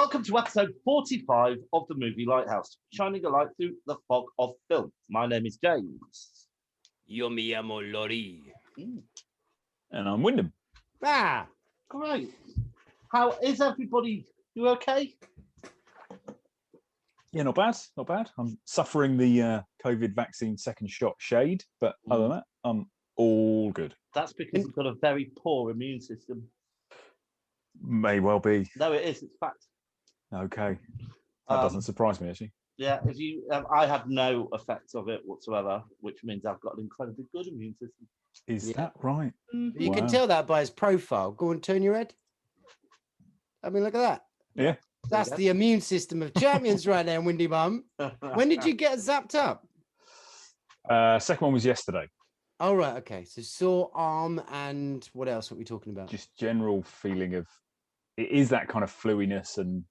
Welcome to episode 45 of the movie Lighthouse, shining a light through the fog of film. My name is James. Yo me llamo Lori. And I'm Wyndham. Ah, great. How is everybody? You okay? Yeah, not bad, not bad. I'm suffering the COVID vaccine second shot shade, but other than that, I'm all good. That's because you've got a very poor immune system. May well be. No, it is. It's fact. Okay. That doesn't surprise me, actually. Yeah, if you, I have no effects of it whatsoever, which means I've got an incredibly good immune system. Is that right? You can tell that by his profile. Go and turn your head. I mean, look at that. Yeah. That's the immune system of champions right there, Windy Bum. When did you get zapped up? Second one was yesterday. Oh, right. Okay. So sore arm and what else are we talking about? Just general feeling of, it is that kind of fluiness and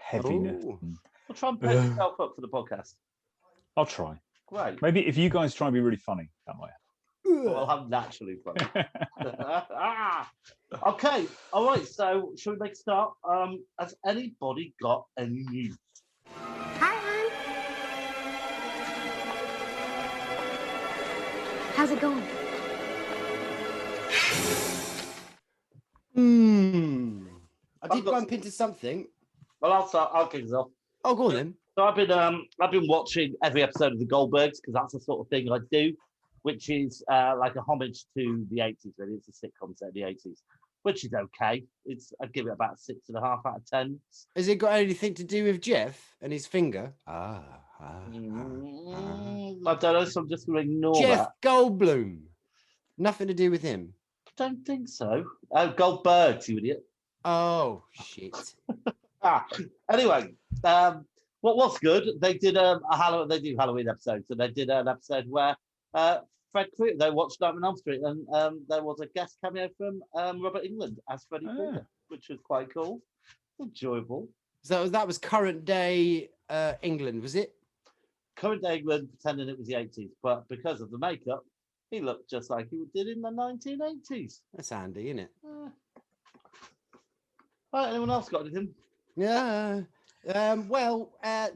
heaviness. Oh. Well, try and put yourself up for the podcast. I'll try. Great. Maybe if you guys try and be really funny, that might happen. Well, I'm naturally funny. Okay. All right. So, shall we make a start? Has anybody got any news? Hi, hon. How's it going? I did bump into something. Well, I'll start. I'll kick us off. Oh, go on then. So I've been watching every episode of the Goldbergs because that's the sort of thing I do, which is like a homage to the 80s. Really, it's a sitcom set of the 80s, which is okay. I'd give it about 6.5 out of 10. Has it got anything to do with Jeff and his finger? I don't know, so I'm just going to ignore Jeff that. Goldblum. Nothing to do with him. I don't think so. Goldbergs, you idiot. Oh shit. Anyway, what's good? They did they do Halloween episodes, so they did an episode where Fred Krueger. They watched Nightmare on Elm Street, and there was a guest cameo from Robert Englund as Freddy Krueger, which was quite cool, enjoyable. So that was current day England, was it? Current day England, pretending it was the 80s, but because of the makeup, he looked just like he did in the 1980s. That's handy, isn't it? Right, anyone else got anything? Yeah.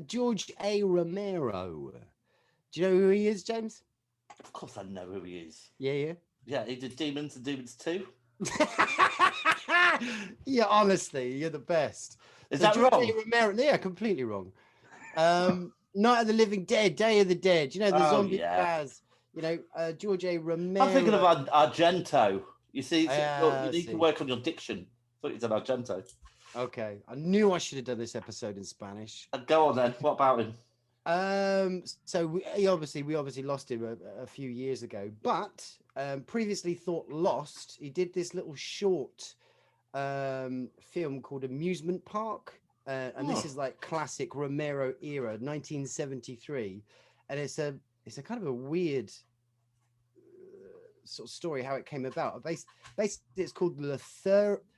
George A. Romero. Do you know who he is, James? Of course I know who he is. Yeah. Yeah, he did Demons and Demons 2. Yeah, honestly, you're the best. Is that George wrong? A. Romero, yeah, completely wrong. Night of the Living Dead, Day of the Dead. You know, the zombie Baz. You know, George A. Romero. I'm thinking of Argento. You see, you need to see. work on your diction. I thought you said Argento. Okay, I knew I should have done this episode in Spanish. Go on then. What about him? So we obviously lost him a few years ago, but previously thought lost. He did this little short film called Amusement Park, and this is like classic Romero era, 1973, and it's a kind of a weird sort of story how it came about. Basically, it's called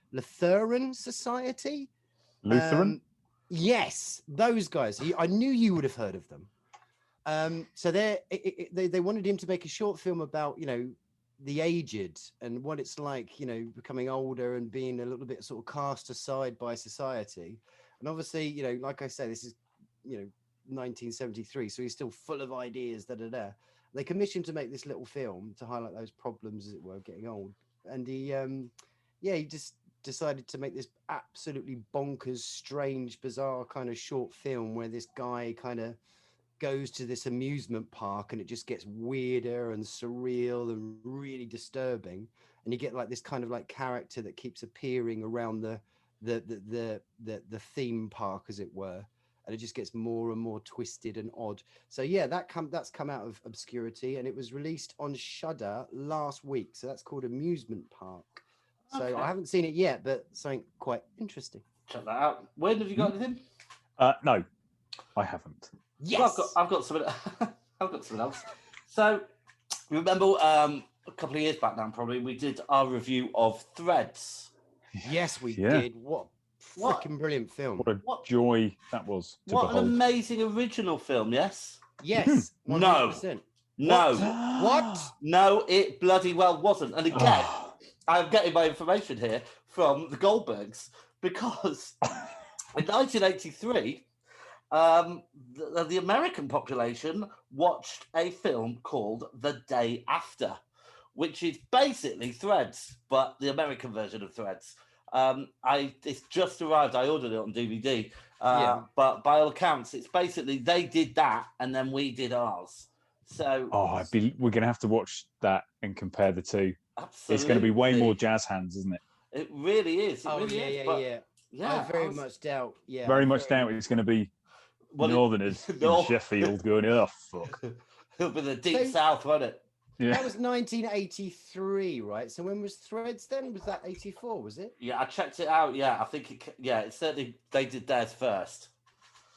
Lutheran Society. Lutheran? Yes, those guys. I knew you would have heard of them. So they wanted him to make a short film about, you know, the aged and what it's like, you know, becoming older and being a little bit sort of cast aside by society. And obviously, you know, like I say, this is, you know, 1973, so he's still full of ideas. They commissioned to make this little film to highlight those problems, as it were, of getting old. And he just decided to make this absolutely bonkers, strange, bizarre kind of short film where this guy kind of goes to this amusement park and it just gets weirder and surreal and really disturbing. And you get like this kind of like character that keeps appearing around the theme park, as it were. And it just gets more and more twisted and odd. So yeah, that's come out of obscurity, and it was released on Shudder last week. So that's called Amusement Park. So I haven't seen it yet, but something quite interesting. Check that out. When have you got anything? No, I haven't. Yes, Well, I've got something. I've got something else. So remember a couple of years back now, probably we did our review of Threads. yes, we Yeah. did. What freaking brilliant film! What a joy that was to What an behold. amazing original film! Yes. Yes, No. 100%. No. What? No, it bloody well wasn't. And again, I'm getting my information here from the Goldbergs because In 1983, the American population watched a film called The Day After, which is basically Threads, but the American version of Threads. It's just arrived. I ordered it on DVD. But by all accounts, it's basically they did that and then we did ours. So we're going to have to watch that and compare the two. Absolutely. It's going to be way more jazz hands, isn't it? It really is. It really is. I very much doubt. Yeah, very much doubt it's going to be Northerners in Sheffield going, oh fuck. It'll be the deep south, won't it? Yeah. That was 1983, right? So when was Threads then? Was that 84? Was it? Yeah, I checked it out. Yeah, I think it certainly they did theirs first.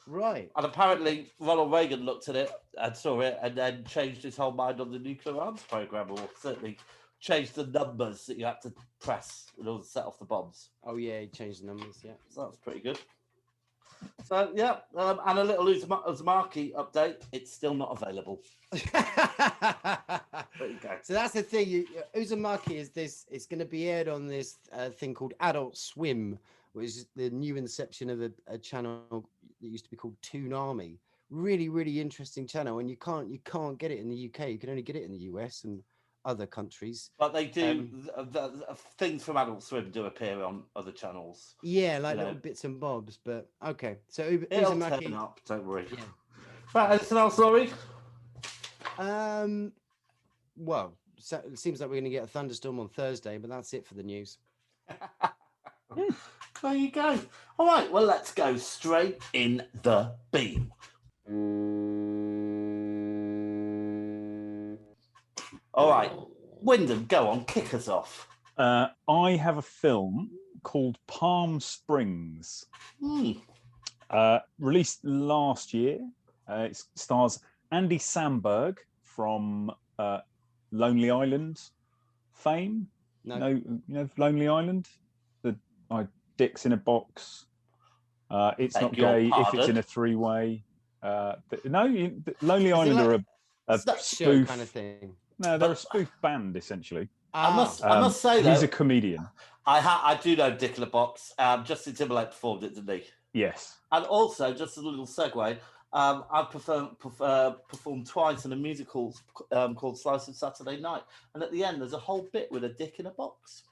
Right. And apparently Ronald Reagan looked at it and saw it and then changed his whole mind on the nuclear arms program, or certainly changed the numbers that you had to press in order to set off the bombs. Oh yeah, he changed the numbers. Yeah, so that's pretty good. So yeah, and a little Uzumaki update. It's still not available. There you go. So that's the thing. Uzumaki is this. It's going to be aired on this thing called Adult Swim, which is the new inception of a channel that used to be called Toonami. Really, really interesting channel, and you can't get it in the UK. You can only get it in the US and other countries. But they do the things from Adult Swim do appear on other channels. Yeah, like little bits and bobs. But okay, so it'll Uzumaki, turn up. Don't worry. Yeah. Right, anything else, Laurie? Well, so it seems like we're going to get a thunderstorm on Thursday, but that's it for the news. There you go. All right, well, let's go straight in the beam. All right, Wyndham, go on, kick us off. I have a film called Palm Springs, released last year. It stars Andy Samberg from Lonely Island fame. No, you know Lonely Island? The dicks in a box. It's not gay if it's in a three-way. Lonely Island are a spoof kind of thing. No, they're a spoof band essentially. I must say he's a comedian. I do know Dick in a Box. Justin Timberlake performed it, didn't he? Yes. And also, just a little segue, I've performed twice in a musical called Slice of Saturday Night, and at the end there's a whole bit with a dick in a box.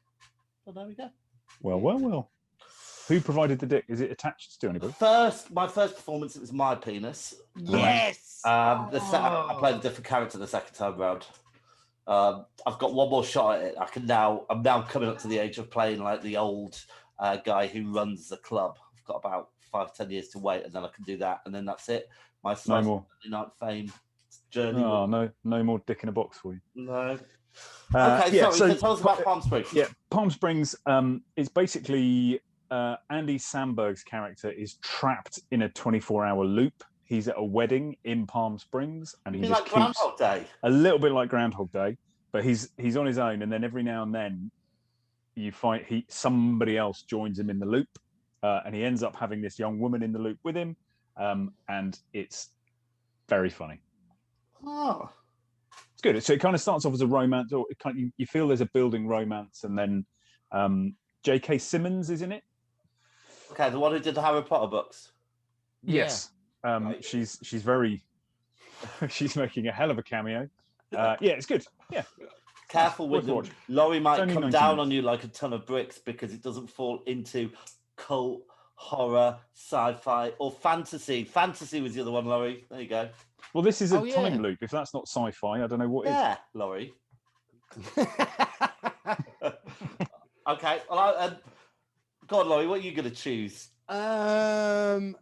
So there we go. Well. Who provided the dick? Is it attached to anybody? My first performance, it was my penis. Yes. I played a different character the second time round. I've got one more shot at it. I'm now coming up to the age of playing like the old guy who runs the club. I've got about 5-10 years to wait, and then I can do that, and then that's it. My Saturday night fame journey. Oh, no more dick in a box for you. No. Okay, so tell us about Palm Springs. Yeah, Palm Springs is basically Andy Samberg's character is trapped in a 24-hour loop. He's at a wedding in Palm Springs, and he just like Groundhog Day. A little bit like Groundhog Day, but he's on his own, and then every now and then you find somebody else joins him in the loop, and he ends up having this young woman in the loop with him, and it's very funny. Oh, it's good. So it kind of starts off as a romance, or you feel there's a building romance, and then J.K. Simmons is in it. Okay, the one who did the Harry Potter books. Yes. Right. She's very she's making a hell of a cameo. Yeah, it's good. Yeah. Careful with them. Laurie might come down on you like a ton of bricks because it doesn't fall into cult, horror, sci-fi, or fantasy. Fantasy was the other one, Laurie. There you go. Well, this is a time loop. If that's not sci-fi, I don't know what is. Yeah, Laurie. Okay. Well, go on, Laurie. What are you going to choose? You've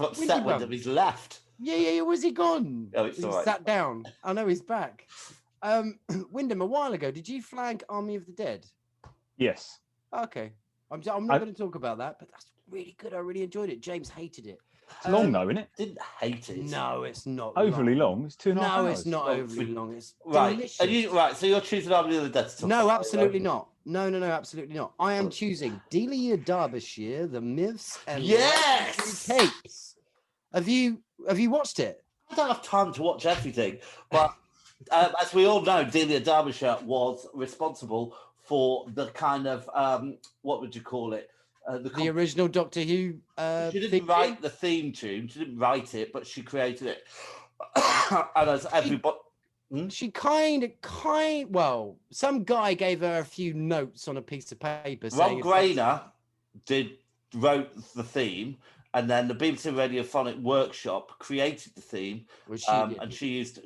upset Wyndham. He's left. Yeah. Where's he gone? Oh, it's all right. Sat down. I know he's back. Wyndham, a while ago, did you flag Army of the Dead? Yes. Okay. I'm not going to talk about that, but that's really good. I really enjoyed it. James hated it. It's long though, isn't it? Didn't hate it. No, it's not overly long. It's 2.5 hours. No, it's not overly long. It's right. delicious. So you're choosing Army of the Dead to talk No, about absolutely not. No, absolutely not. I am choosing Delia Derbyshire, The Myths and Capes. Have you watched it? I don't have time to watch everything, but as we all know, Delia Derbyshire was responsible for the kind of what would you call it? The original Doctor Who. She didn't write the theme tune. She didn't write it, but she created it. And as everybody. She well, some guy gave her a few notes on a piece of paper. Ron Grainer wrote the theme, and then the BBC Radiophonic Workshop created the theme, and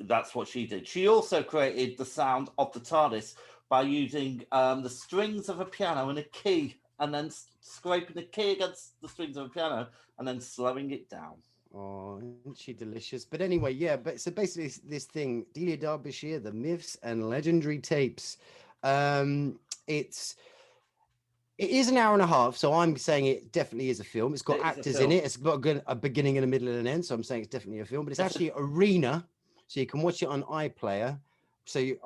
that's what she did. She also created the sound of the TARDIS by using the strings of a piano and a key, and then scraping the key against the strings of a piano, and then slowing it down. Oh, isn't she delicious? But anyway, yeah. But so basically, this thing, Delia Derbyshire, the Myths and Legendary Tapes. It is an hour and a half, so I'm saying it definitely is a film. It's got actors in it. It's got a beginning and a middle and an end, so I'm saying it's definitely a film. But it's actually Arena, so you can watch it on iPlayer. So you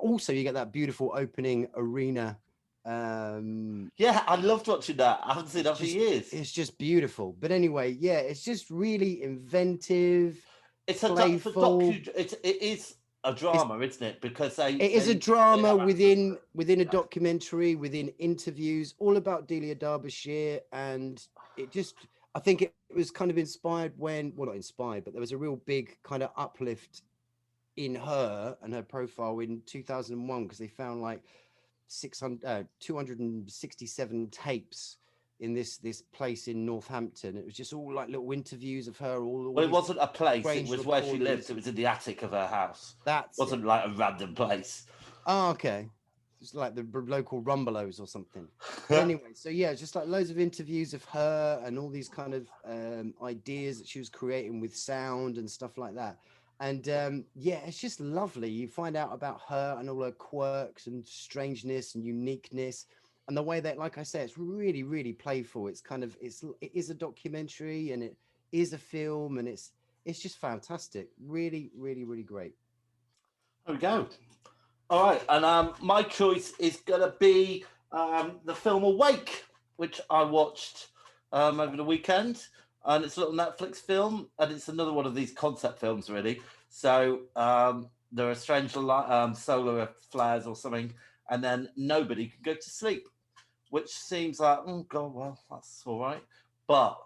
get that beautiful opening Arena. Yeah, I loved watching that. I haven't seen that for years. It's just beautiful. But anyway, yeah, it's just really inventive. It's playful. It is a drama, isn't it? Because it is a drama within a documentary, within interviews, all about Delia Derbyshire, and I think it was kind of inspired not inspired, but there was a real big kind of uplift in her and her profile in 2001 because they found like 267 tapes in this place in Northampton. It was just all like little interviews of her. Well, it wasn't a place. It was where she lived. It was in the attic of her house. It wasn't like a random place. Oh, okay. It's like the local Rumbelows or something. Anyway, so yeah, just like loads of interviews of her and all these kind of ideas that she was creating with sound and stuff like that. And yeah, it's just lovely. You find out about her and all her quirks and strangeness and uniqueness, and the way that, like I say, it's really, really playful. It is a documentary and it is a film, and it's just fantastic. Really, really, really great. There we go. All right, and my choice is gonna be the film Awake, which I watched over the weekend. And it's a little Netflix film, and it's another one of these concept films, really. So there are strange solar flares or something, and then nobody can go to sleep, which seems like, oh God, well, that's all right. But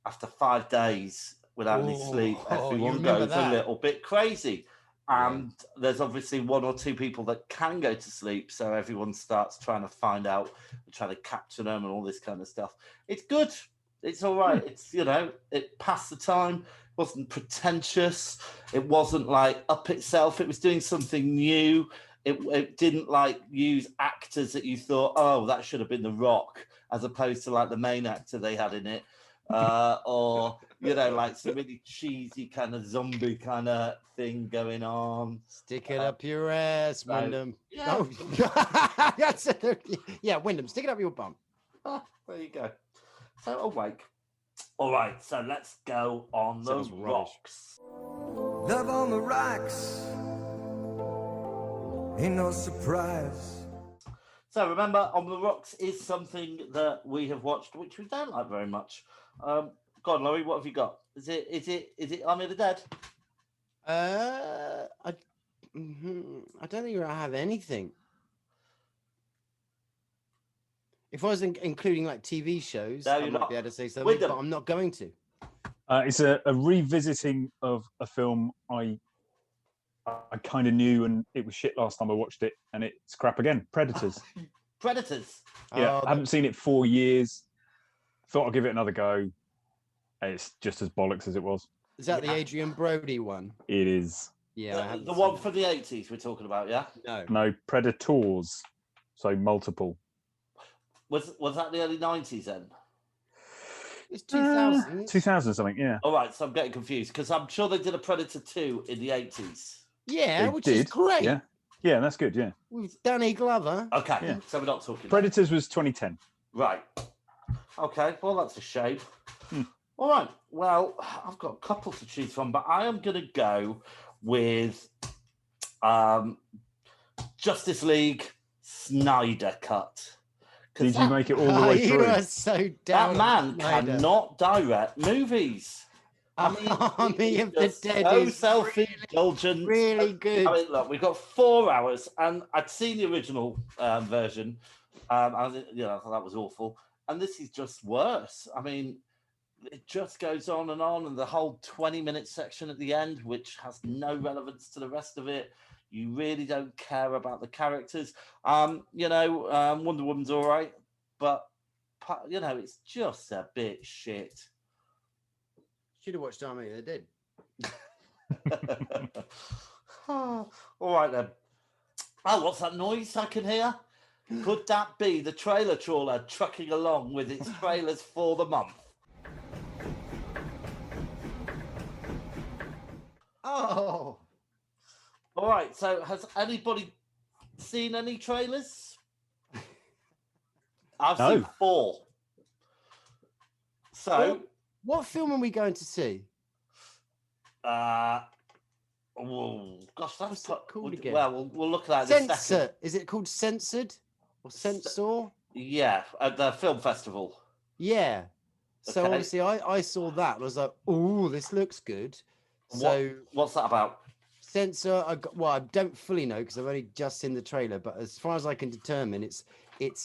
after 5 days without any sleep, everyone goes a little bit crazy. And there's obviously one or two people that can go to sleep, so everyone starts trying to find out, trying to capture them and all this kind of stuff. It's good. It's all right. It's, it passed the time. It wasn't pretentious. It wasn't like up itself. It was doing something new. It didn't like use actors that you thought, oh, that should have been The Rock, as opposed to like the main actor they had in it. Or, like some really cheesy kind of zombie kind of thing going on. Stick it up your ass, Wyndham. Yeah. Oh, that's it. Yeah, Wyndham, stick it up your bum. There you go. So Awake. All right, so let's go on the rocks. Love on the rocks. Ain't no surprise. So remember, On the Rocks is something that we have watched, which we don't like very much. Go on, Laurie, what have you got? Is it Army of the Dead? I don't think I have anything. If I was including like TV shows, I might be able to say something, but I'm not going to. It's a revisiting of a film I kind of knew, and it was shit last time I watched it, and it's crap again. Predators. Predators. Yeah, I haven't seen it 4 years. Thought I'd give it another go. It's just as bollocks as it was. Is that the Adrian Brody one? It is. Yeah, the one from the 80s we're talking about, yeah? No, Predators. So multiple. Was that the early 90s then? It's 2000. 2000 something, yeah. All right, so I'm getting confused because I'm sure they did a Predator 2 in the 80s. Yeah, which is great. Yeah, that's good, yeah. With Danny Glover. Okay, so we're not talking. Predators was 2010. Right. Okay, well, that's a shame. All right, well, I've got a couple to choose from, but I am going to go with Justice League Snyder Cut. Did you make it all the way through? You are so down. That man cannot direct movies. I mean, Army of the Dead so is self-indulgent. Really good. I mean, look, we've got 4 hours, and I'd seen the original version. I thought that was awful. and this is just worse. I mean, it just goes on, and the whole 20-minute section at the end, which has no relevance to the rest of it. You really don't care about the characters. Wonder Woman's all right, but it's just a bit shit. Should have watched Army. They did. All right then. Oh, what's that noise I can hear? Could that be the trailer trawler trucking along with its trailers for the month? Oh. All right. So, has anybody seen any trailers? I've seen 4. So, what film are we going to see? Oh gosh, that's called again. Well, we'll look at that in a second. Is it called Censored or Censor? Yeah, at the film festival. Yeah. So Okay. obviously, I saw that and I was like, "Oh, this looks good." So what's that about? Censor. I don't fully know because I've only just seen the trailer. But as far as I can determine, it's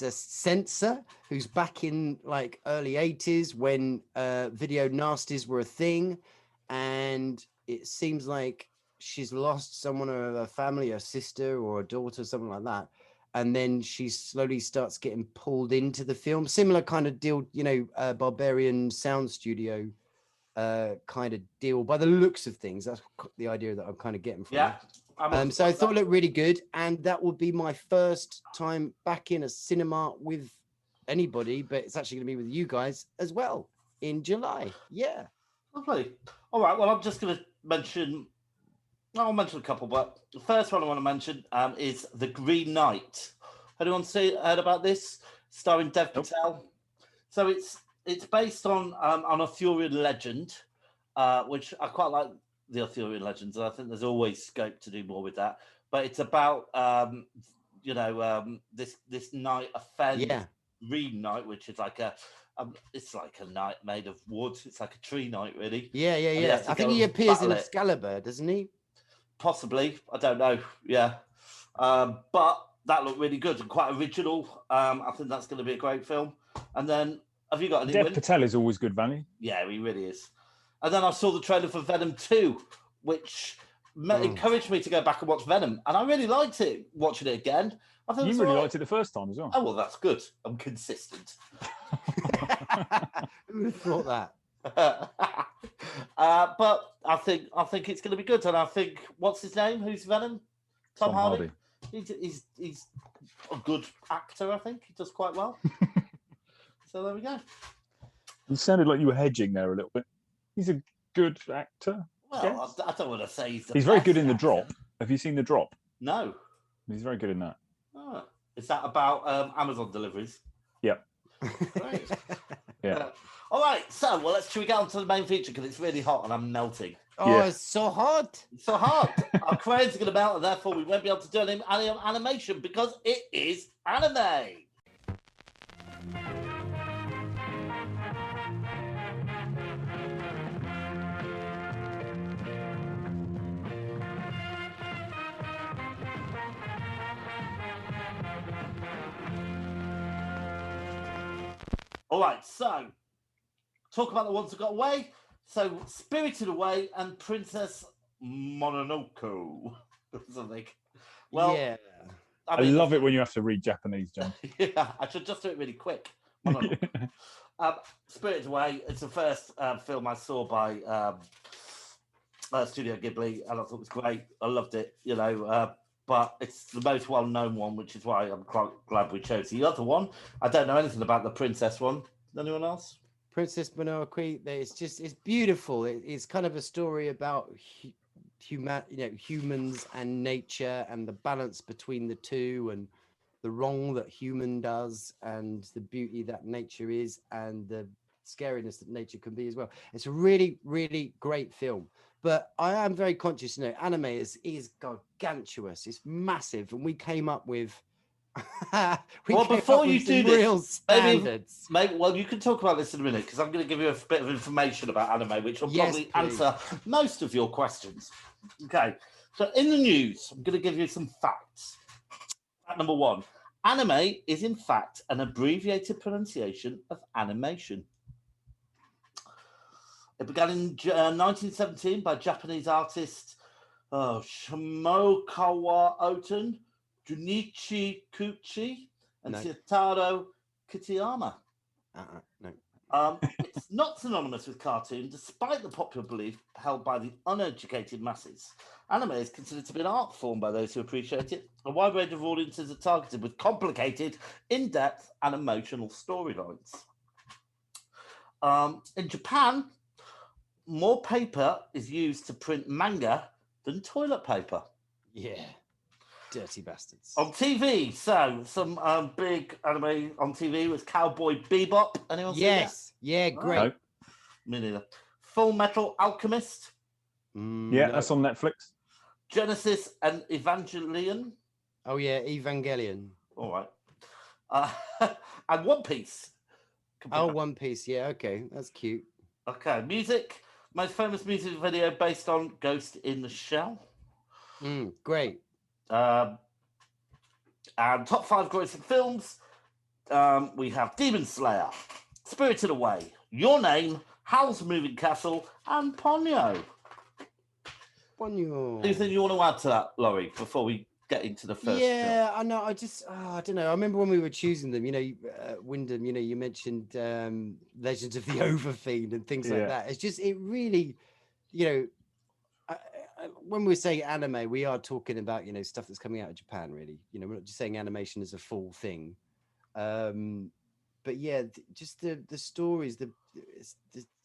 a censor who's back in like early 80s when video nasties were a thing, and it seems like she's lost someone of her family, a sister or a daughter, something like that. And then she slowly starts getting pulled into the film. Similar kind of deal, Barbarian Sound Studio kind of deal by the looks of things. That's the idea that I'm kind of getting from it. So I thought it looked really good. And that would be my first time back in a cinema with anybody, but it's actually going to be with you guys as well in July. Yeah. Lovely. All right. Well, I'm just going to mention... I'll mention a couple, but the first one I want to mention is The Green Knight. Anyone heard about this? Starring Dev Patel. So it's based on Arthurian legend, which I quite like the Arthurian legends, and I think there's always scope to do more with that. But it's about this knight, a fairly green knight, which is like it's like a knight made of wood. It's like a tree knight, really. Yeah. I think he appears in Excalibur, doesn't he? Possibly, I don't know. Yeah, but that looked really good and quite original. I think that's going to be a great film. And then, have you got any? Dev Patel is always good value. Yeah, he really is. And then I saw the trailer for Venom 2, which encouraged me to go back and watch Venom, and I really liked it. Watching it again, I think you really liked it the first time as well. Oh well, that's good. I'm consistent. Who would have thought that? But I think it's going to be good, and I think what's his name? Who's Venom? Tom Hardy. He's a good actor. I think he does quite well. So there we go. You sounded like you were hedging there a little bit. He's a good actor. Well, I don't want to say he's very good in The Drop. Have you seen The Drop? No. He's very good in that. Oh. Is that about Amazon deliveries? Yeah. Great. Yeah. All right, so should we get on to the main feature because it's really hot and I'm melting. Oh, yeah. It's so hot. It's so hot. Our cranes are going to melt, and therefore we won't be able to do any animation because it is anime. All right, so talk about the ones that got away. So Spirited Away and Princess Mononoke or something. Well, yeah. I love it when you have to read Japanese, John. Yeah, I should just do it really quick. Spirited Away, it's the first film I saw by Studio Ghibli, and I thought it was great. I loved it, but it's the most well-known one, which is why I'm quite glad we chose the other one. I don't know anything about the princess one. Anyone else? Princess Mononoke. It's beautiful. It's kind of a story about humans and nature and the balance between the two, and the wrong that human does and the beauty that nature is, and the scariness that nature can be as well. It's a really, really great film. But I am very conscious, anime is gargantuous. It's massive, and we came up with before you do this, real standards. Well, you can talk about this in a minute because I'm going to give you a bit of information about anime, which will probably answer most of your questions. Okay, so in the news, I'm going to give you some facts. Fact number 1: Anime is in fact an abbreviated pronunciation of animation. It began in 1917 by Japanese artist Shimokawa Oten, Junichi Kuchi, and Shitaro Kitayama. No. It's not synonymous with cartoon, despite the popular belief held by the uneducated masses. Anime is considered to be an art form by those who appreciate it. A wide range of audiences are targeted with complicated, in-depth, and emotional storylines. In Japan, more paper is used to print manga than toilet paper. Yeah. Dirty bastards. On TV, so some big anime on TV was Cowboy Bebop. Anyone see that? Yes. Yeah, great. No. Me neither. Full Metal Alchemist. That's on Netflix. Genesis and Evangelion. Oh, yeah, Evangelion. All right. And One Piece. One Piece. Yeah, okay. That's cute. Okay, music. Most famous music video based on Ghost in the Shell. Great. And top 5 grossing films. We have Demon Slayer, Spirited Away, Your Name, Howl's Moving Castle, and Ponyo. Anything you want to add to that, Laurie, before we get into the first Yeah, film? I know. I don't know. I remember when we were choosing them, Wyndham, you mentioned Legends of the Overfiend and things like that. It's just, it really, when we're saying anime, we are talking about, stuff that's coming out of Japan, really. We're not just saying animation as a full thing. But yeah, just the stories,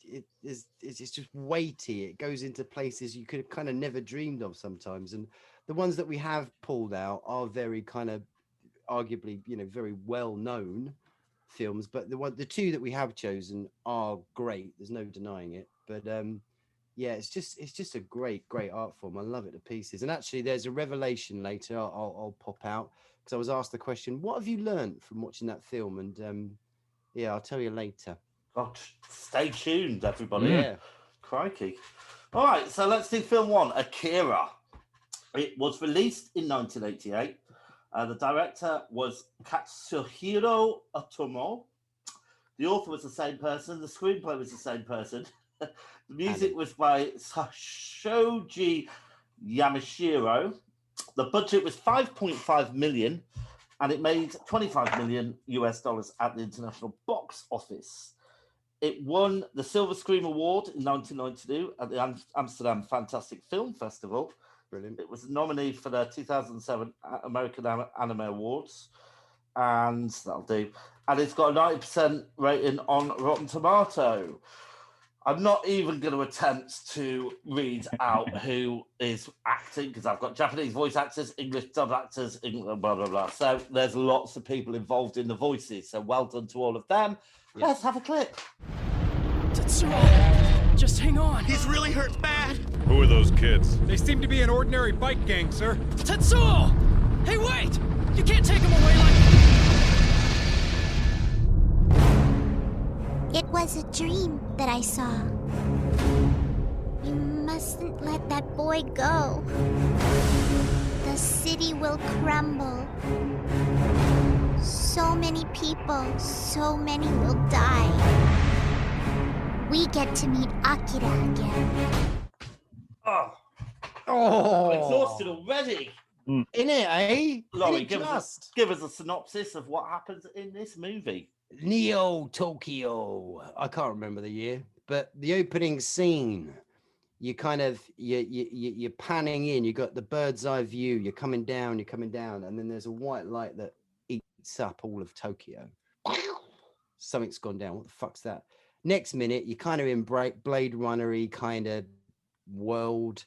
it's just weighty. It goes into places you could have kind of never dreamed of sometimes. And the ones that we have pulled out are very kind of arguably, very well known films. But the two that we have chosen are great. There's no denying it. But yeah, it's just a great art form. I love it to pieces. And actually, there's a revelation later. I'll pop out because I was asked the question, "What have you learned from watching that film?" And yeah, I'll tell you later. God, stay tuned, everybody. Yeah. Crikey. All right, so let's do film 1, Akira. It was released in 1988. The director was Katsuhiro Otomo. The author was the same person. The screenplay was the same person. The music was by Shoji Yamashiro. The budget was $5.5 million, and it made $25 million US at the international box office. It won the Silver Screen Award in 1992 at the Amsterdam Fantastic Film Festival. Brilliant. It was a nominee for the 2007 American Anime Awards, and that'll do. And it's got a 90% rating on Rotten Tomato. I'm not even going to attempt to read out who is acting because I've got Japanese voice actors, English dub actors, blah, blah, blah. So there's lots of people involved in the voices. So well done to all of them. Yeah. Let's have a clip. Tetsuo, just hang on. He's really hurt bad. Who are those kids? They seem to be an ordinary bike gang, sir. Tetsuo! Hey, wait! You can't take him away like... It was a dream that I saw. You mustn't let that boy go. The city will crumble. So many people, so many will die. We get to meet Akira again. Oh, I'm exhausted already. In it, eh? Laurie, give us a synopsis of what happens in this movie. Neo Tokyo. I can't remember the year, but the opening scene, you kind of you're panning in. You got the bird's eye view. You're coming down, and then there's a white light that eats up all of Tokyo. Something's gone down. What the fuck's that? Next minute, you're kind of in Blade Runner-y kind of world,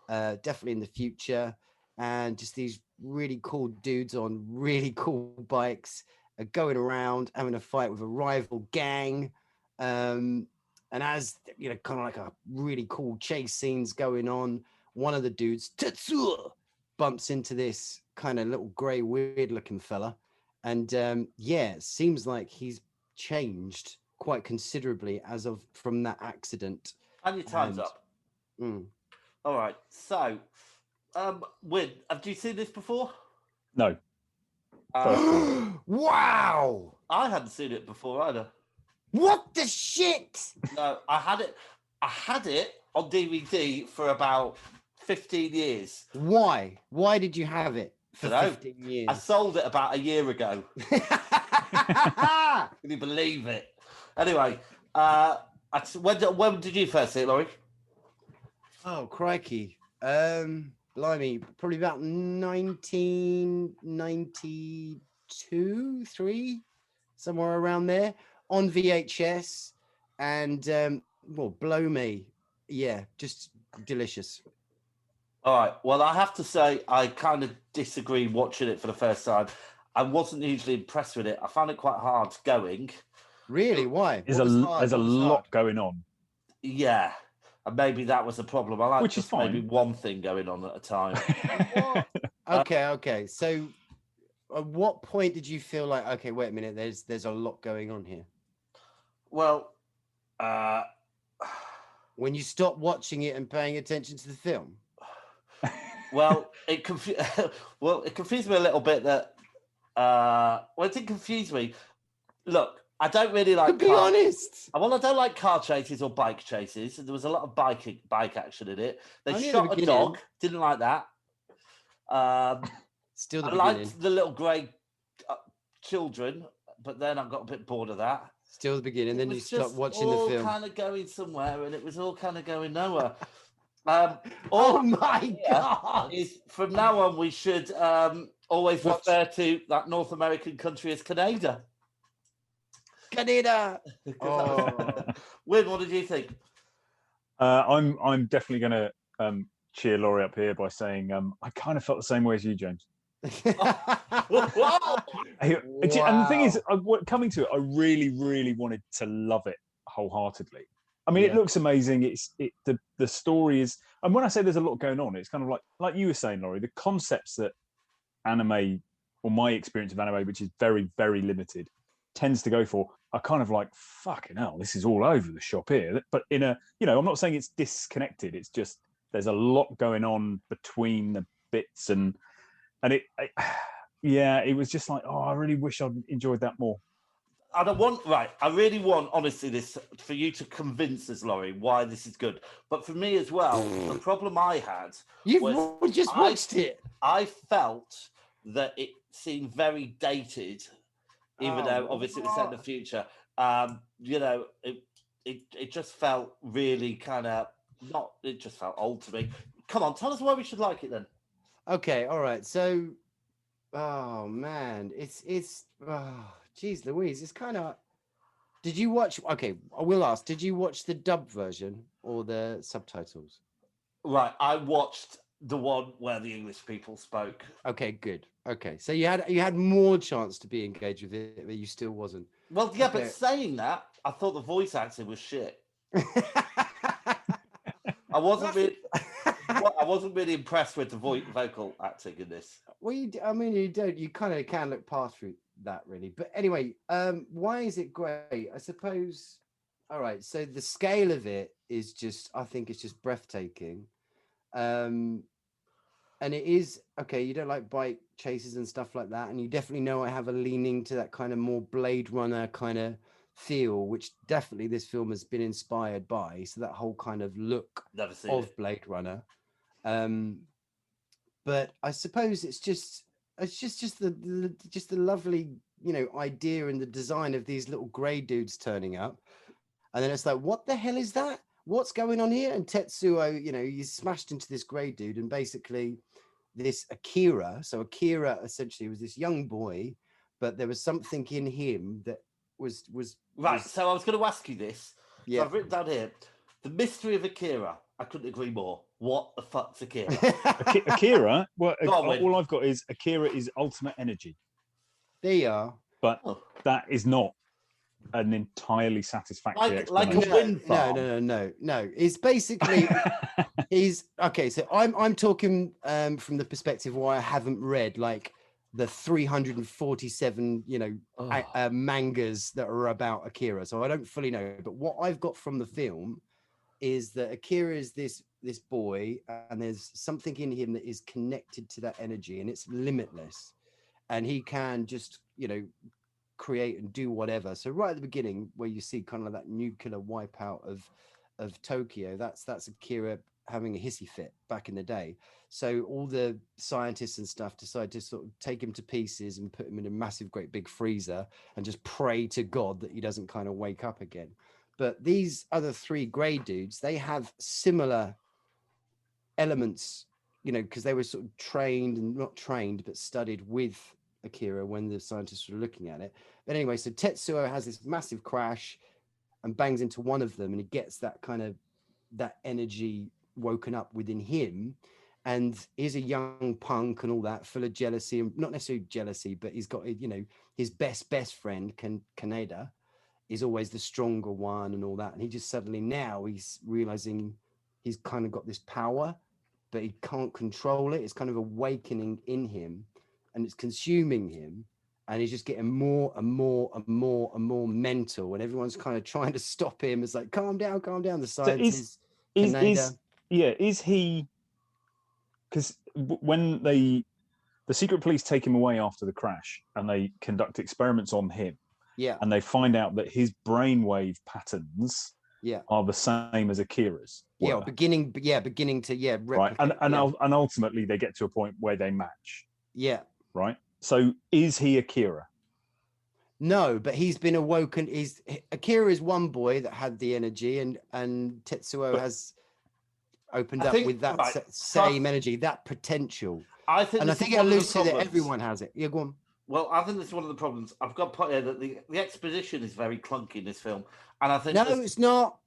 definitely in the future, and just these really cool dudes on really cool bikes are going around having a fight with a rival gang, and as kind of like a really cool chase scenes going on, one of the dudes, Tetsuo, bumps into this kind of little grey weird looking fella, and it seems like he's changed quite considerably from that accident. And your time's up. All right, so Wyn, have you seen this before? No. Wow! I hadn't seen it before either. What the shit? No, I had it on DVD for about 15 years. Why? Why did you have it for Dunno. 15 years? I sold it about a year ago. Can you believe it? Anyway, when did you first see it, Laurie? Oh, crikey. Blimey, probably about 1992, 3, somewhere around there, on VHS. And, well, blow me. Yeah, just delicious. All right. Well, I have to say, I kind of disagree watching it for the first time. I wasn't hugely impressed with it. I found it quite hard going. Really? Why? There's a lot going on. Yeah. And maybe that was the problem. I like Which is just fine. maybe one thing going on at a time. Okay. So at what point did you feel like, okay, wait a minute, there's a lot going on here? Well, when you stop watching it and paying attention to the film? well, it confused me a little bit that it didn't confuse me. Look, I don't really like Be honest. Well, I don't like car chases or bike chases. There was a lot of bike action in it. They Only at shot the a dog. Didn't like that. Still the I beginning. liked the little grey children, but then I got a bit bored of that. Still the beginning. Then you stop watching the film. Kind of going somewhere, and it was all kind of going nowhere. Oh my God! From now on, we should always refer to that North American country as Canada. Canada. Oh. Win, what did you think? I'm definitely going to cheer Laurie up here by saying I kind of felt the same way as you, James. Wow. And the thing is, coming to it, I really, really wanted to love it wholeheartedly. I mean, it looks amazing. The story is, and when I say there's a lot going on, it's kind of like you were saying, Laurie, the concepts that anime, or my experience of anime, which is very, very limited, tends to go for, are kind of like, fucking hell, this is all over the shop here. But in a, I'm not saying it's disconnected. It's just there's a lot going on between the bits, and it was just like, I really wish I'd enjoyed that more. I really want, honestly, this for you to convince us, Laurie, why this is good. But for me as well, the problem I had was just watched it. I felt that it seemed very dated, even though obviously it was set in the future. It just felt really kind of it just felt old to me. Come on, tell us why we should like it then. Okay, all right. So, oh man, it's geez Louise, it's kind of. Did you watch? Okay, I will ask. Did you watch the dub version or the subtitles? Right, I watched the one where the English people spoke. Okay, good. Okay, so you had more chance to be engaged with it, but you still wasn't. Well, yeah, but saying that, I thought the voice acting was shit. I wasn't really impressed with the vocal acting in this. Well, you don't. You kind of can look past through that, really. But anyway, why is it great? I suppose. All right, so the scale of it is just, I think it's just breathtaking. And it is, okay, you don't like bike chases and stuff like that, and you definitely know I have a leaning to that kind of more Blade Runner kind of feel, which definitely this film has been inspired by. So that whole kind of look of Blade Runner. But I suppose it's just the lovely, idea and the design of these little grey dudes turning up. And then it's like, what the hell is that? What's going on here? And Tetsuo, he's smashed into this grey dude, and basically this Akira. So Akira essentially was this young boy, but there was something in him that was right. So I was going to ask you this. Yeah, so I've written down here the mystery of Akira. I couldn't agree more. What the fuck's Akira? Akira. Well, all I've got is Akira is ultimate energy. There you are. But that is not an entirely satisfactory explanation. Like a wind farm. No. It's basically he's okay. So I'm talking from the perspective why I haven't read like the 347 mangas that are about Akira, so I don't fully know. But what I've got from the film is that Akira is this boy, and there's something in him that is connected to that energy, and it's limitless. and he can just, create and do whatever. So right at the beginning, where you see kind of that nuclear wipeout of Tokyo, that's Akira having a hissy fit back in the day. So all the scientists and stuff decide to sort of take him to pieces and put him in a massive, great big freezer and just pray to God that he doesn't kind of wake up again. But these other 3 grey dudes, they have similar elements, because they were sort of trained and not trained, but studied with Akira when the scientists were looking at it. But anyway, so Tetsuo has this massive crash and bangs into one of them, and he gets that kind of that energy woken up within him, and he's a young punk and all that, full of jealousy, and not necessarily jealousy, but he's got, his best friend Kaneda is always the stronger one and all that, and he just suddenly now he's realizing he's kind of got this power, but he can't control it. It's kind of awakening in him, and it's consuming him, and he's just getting more and more and more and more mental, and everyone's kind of trying to stop him. It's like, calm down. The science is he, because when the secret police take him away after the crash and they conduct experiments on him, and they find out that his brainwave patterns are the same as Akira's. Beginning to right, and ultimately they get to a point where they match. Right. So is he Akira? No, but he's been awoken. Akira is one boy that had the energy, and Tetsuo has opened up with that same energy, that potential. I think it alludes to that everyone has it. Yeah, go on. Well, I think this is one of the problems. I've got to put here that the exposition is very clunky in this film, and I think it's not.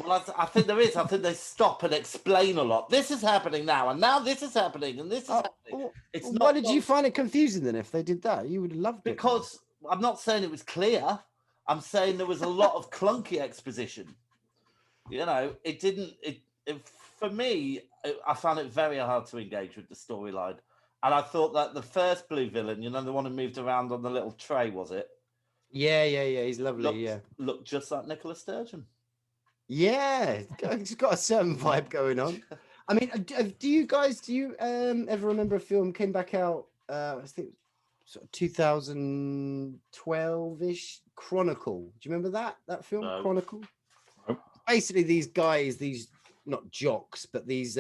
Well, I think there is. I think they stop and explain a lot. This is happening now, and now this is happening, and this is happening. It's not. Why did you find it confusing then? If they did that, you would have loved it. Because I'm not saying it was clear. I'm saying there was a lot of clunky exposition. It didn't. For me, I found it very hard to engage with the storyline, and I thought that the first blue villain, the one who moved around on the little tray, was it? Yeah. He's lovely. Looked just like Nicola Sturgeon. Yeah, he's got a certain vibe going on. I mean, do you ever remember a film came back out? I think sort of 2012-ish, Chronicle. Do you remember that film? No. Chronicle. Nope. Basically, these guys, these not jocks, but these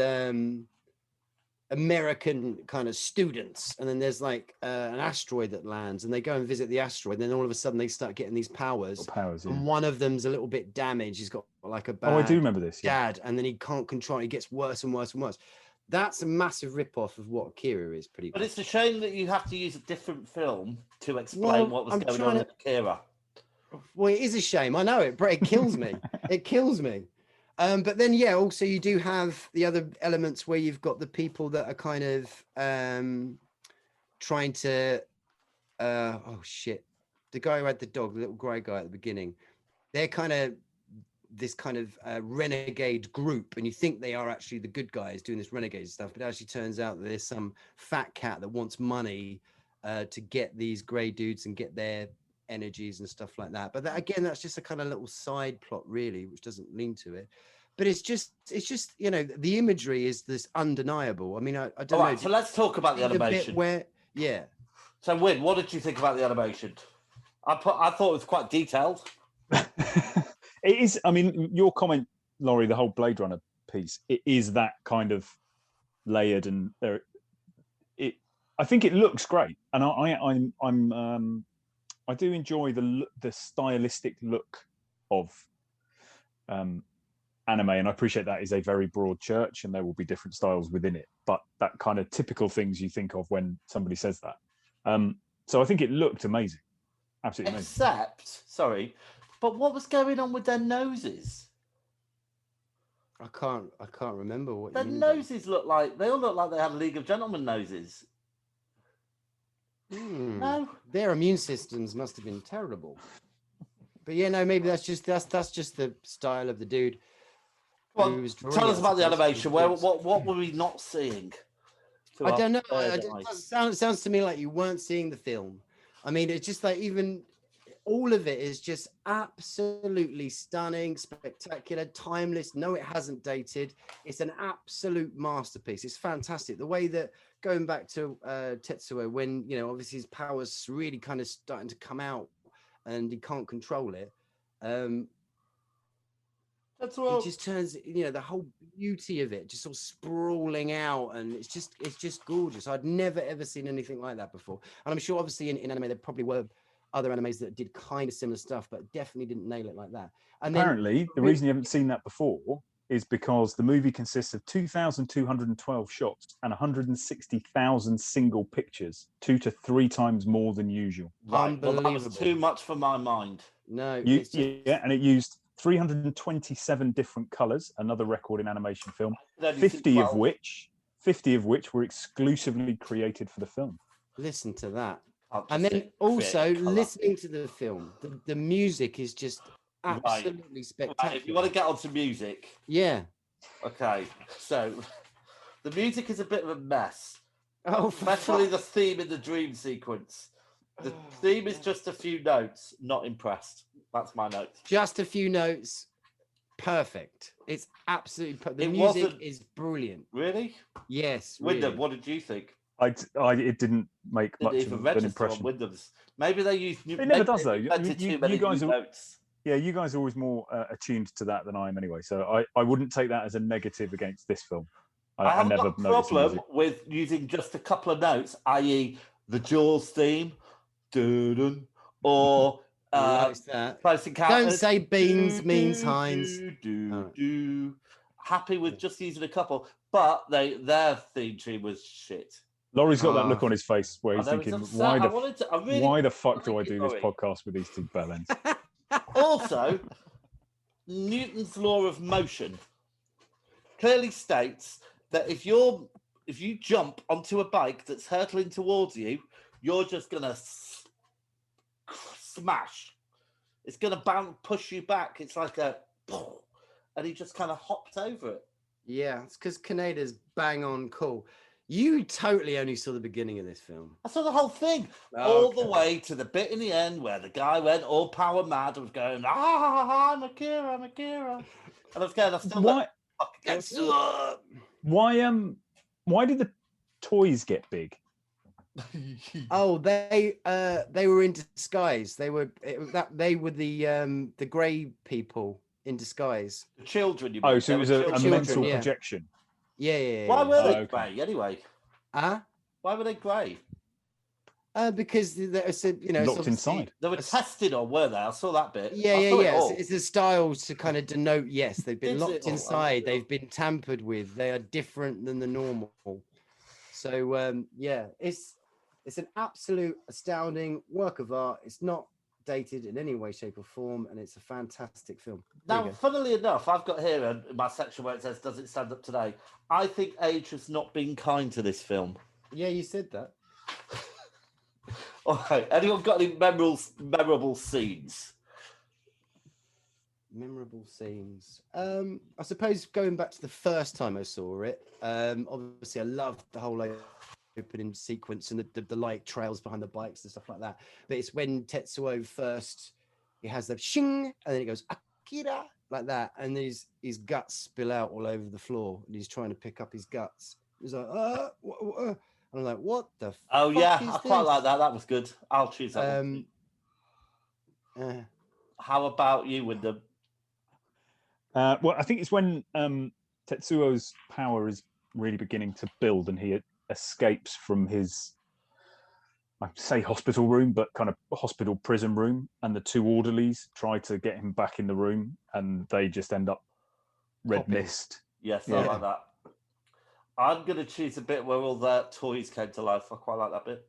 American kind of students, and then there's like an asteroid that lands, and they go and visit the asteroid, and then all of a sudden they start getting these powers. And one of them's a little bit damaged. He's got like a bad I do remember this. Dad, and then he can't control it. He gets worse and worse and worse. That's a massive rip-off of what Akira is, pretty much. But it's a shame that you have to use a different film to explain what was going on in Akira. Well, it is a shame. I know it, but it kills me. It kills me. But then, also you do have the other elements where you've got the people that are kind of trying to, the guy who had the dog, the little grey guy at the beginning, they're kind of this kind of renegade group, and you think they are actually the good guys doing this renegade stuff, but it actually turns out that there's some fat cat that wants money to get these grey dudes and get their energies and stuff like that. But that's just a kind of little side plot, really, which doesn't lean to it. But it's just the imagery is this undeniable. I mean, I don't know. So let's talk about the animation. So Win, what did you think about the animation? I thought it was quite detailed. It is. I mean, your comment, Laurie, the whole Blade Runner piece, it is that kind of layered, and I think it looks great, and I do enjoy the stylistic look of anime, and I appreciate that is a very broad church, and there will be different styles within it. But that kind of typical things you think of when somebody says that. So I think it looked amazing, absolutely amazing. But what was going on with their noses? I can't remember what their noses look like. They all look like they had League of Gentlemen noses. No, their immune systems must have been terrible. But maybe that's just the style of the dude. Well, tell us about the animation. What were we not seeing? I don't know. It sounds to me like you weren't seeing the film. I mean, it's just like even all of it is just absolutely stunning, spectacular, timeless. No, it hasn't dated. It's an absolute masterpiece. It's fantastic. The way that, going back to Tetsuo, when, you know, obviously his powers really kind of starting to come out and he can't control it. It just turns, you know, the whole beauty of it just all sprawling out, and it's just gorgeous. I'd never ever seen anything like that before, and I'm sure obviously in anime there probably were other animes that did kind of similar stuff, but definitely didn't nail it like that. And apparently then, the reason you haven't seen that before is because the movie consists of 2,212 shots and 160,000 single pictures, 2 to 3 times more than usual. Right, well, that was too much for my mind. No, yeah, and it used 327 different colors, another record in animation film, 50 of which were exclusively created for the film. Listen to that. And then also listening to the film, the music is just absolutely spectacular. Right, if you want to get onto music. Yeah. Okay, so the music is a bit of a mess. Oh, especially the theme in the dream sequence. The theme is just a few notes. Not impressed. That's my note. Just a few notes. Perfect. It's absolutely the music is brilliant. Really? Yes. Wyndham, really. what did you think? It didn't make much of an impression. Wyndham's. Maybe they use new. It never does though. You guys are. Yeah, you guys are always more attuned to that than I am anyway. So I wouldn't take that as a negative against this film. I never got a problem with using just a couple of notes, i.e. the Jaws theme, or Close Encounters. Don't say beans means Heinz. Happy with just using a couple, but their theme tune was shit. Laurie's got that look on his face where he's thinking, why the fuck do I do this podcast with these two bellends? Also, Newton's law of motion clearly states that if you jump onto a bike that's hurtling towards you, you're just gonna smash. It's gonna push you back. It's like a, and he just kind of hopped over it. Yeah, it's because Kaneda's bang on cool. You totally only saw the beginning of this film. I saw the whole thing, all the way to the bit in the end where the guy went all power mad and was going, I'm Akira, I'm Akira. And I was going, I still why did the toys get big? Oh, they were in disguise. They were the grey people in disguise. The children, you mean? Oh, so it was a mental projection. Yeah. Why were they grey anyway? Why were they grey? Because they said, locked inside. They were tested on, were they? I saw that bit. Yeah. It's a style to kind of denote. Yes, they've been locked inside. They've been tampered with. They are different than the normal. So it's an absolute astounding work of art. It's not dated in any way, shape, or form, and it's a fantastic film. Now, funnily enough, I've got here in my section where it says, "Does it stand up today?" I think age has not been kind to this film. Yeah, you said that. All right. Anyone got any memorable scenes? Memorable scenes. I suppose going back to the first time I saw it, obviously I loved the whole opening sequence and the light trails behind the bikes and stuff like that. But it's when Tetsuo first, he has the shing, and then it goes Akira like that, and his guts spill out all over the floor, and he's trying to pick up his guts. He's like, and I'm like, what the? Oh yeah, I quite like that. That was good. I'll choose that one. How about you, Wyndham? Well, I think it's when Tetsuo's power is really beginning to build, and he escapes from his, I say hospital room, but kind of hospital prison room, and the two orderlies try to get him back in the room, and they just end up red mist. Yes, I like that. I'm going to choose a bit where all their toys came to life. I quite like that bit.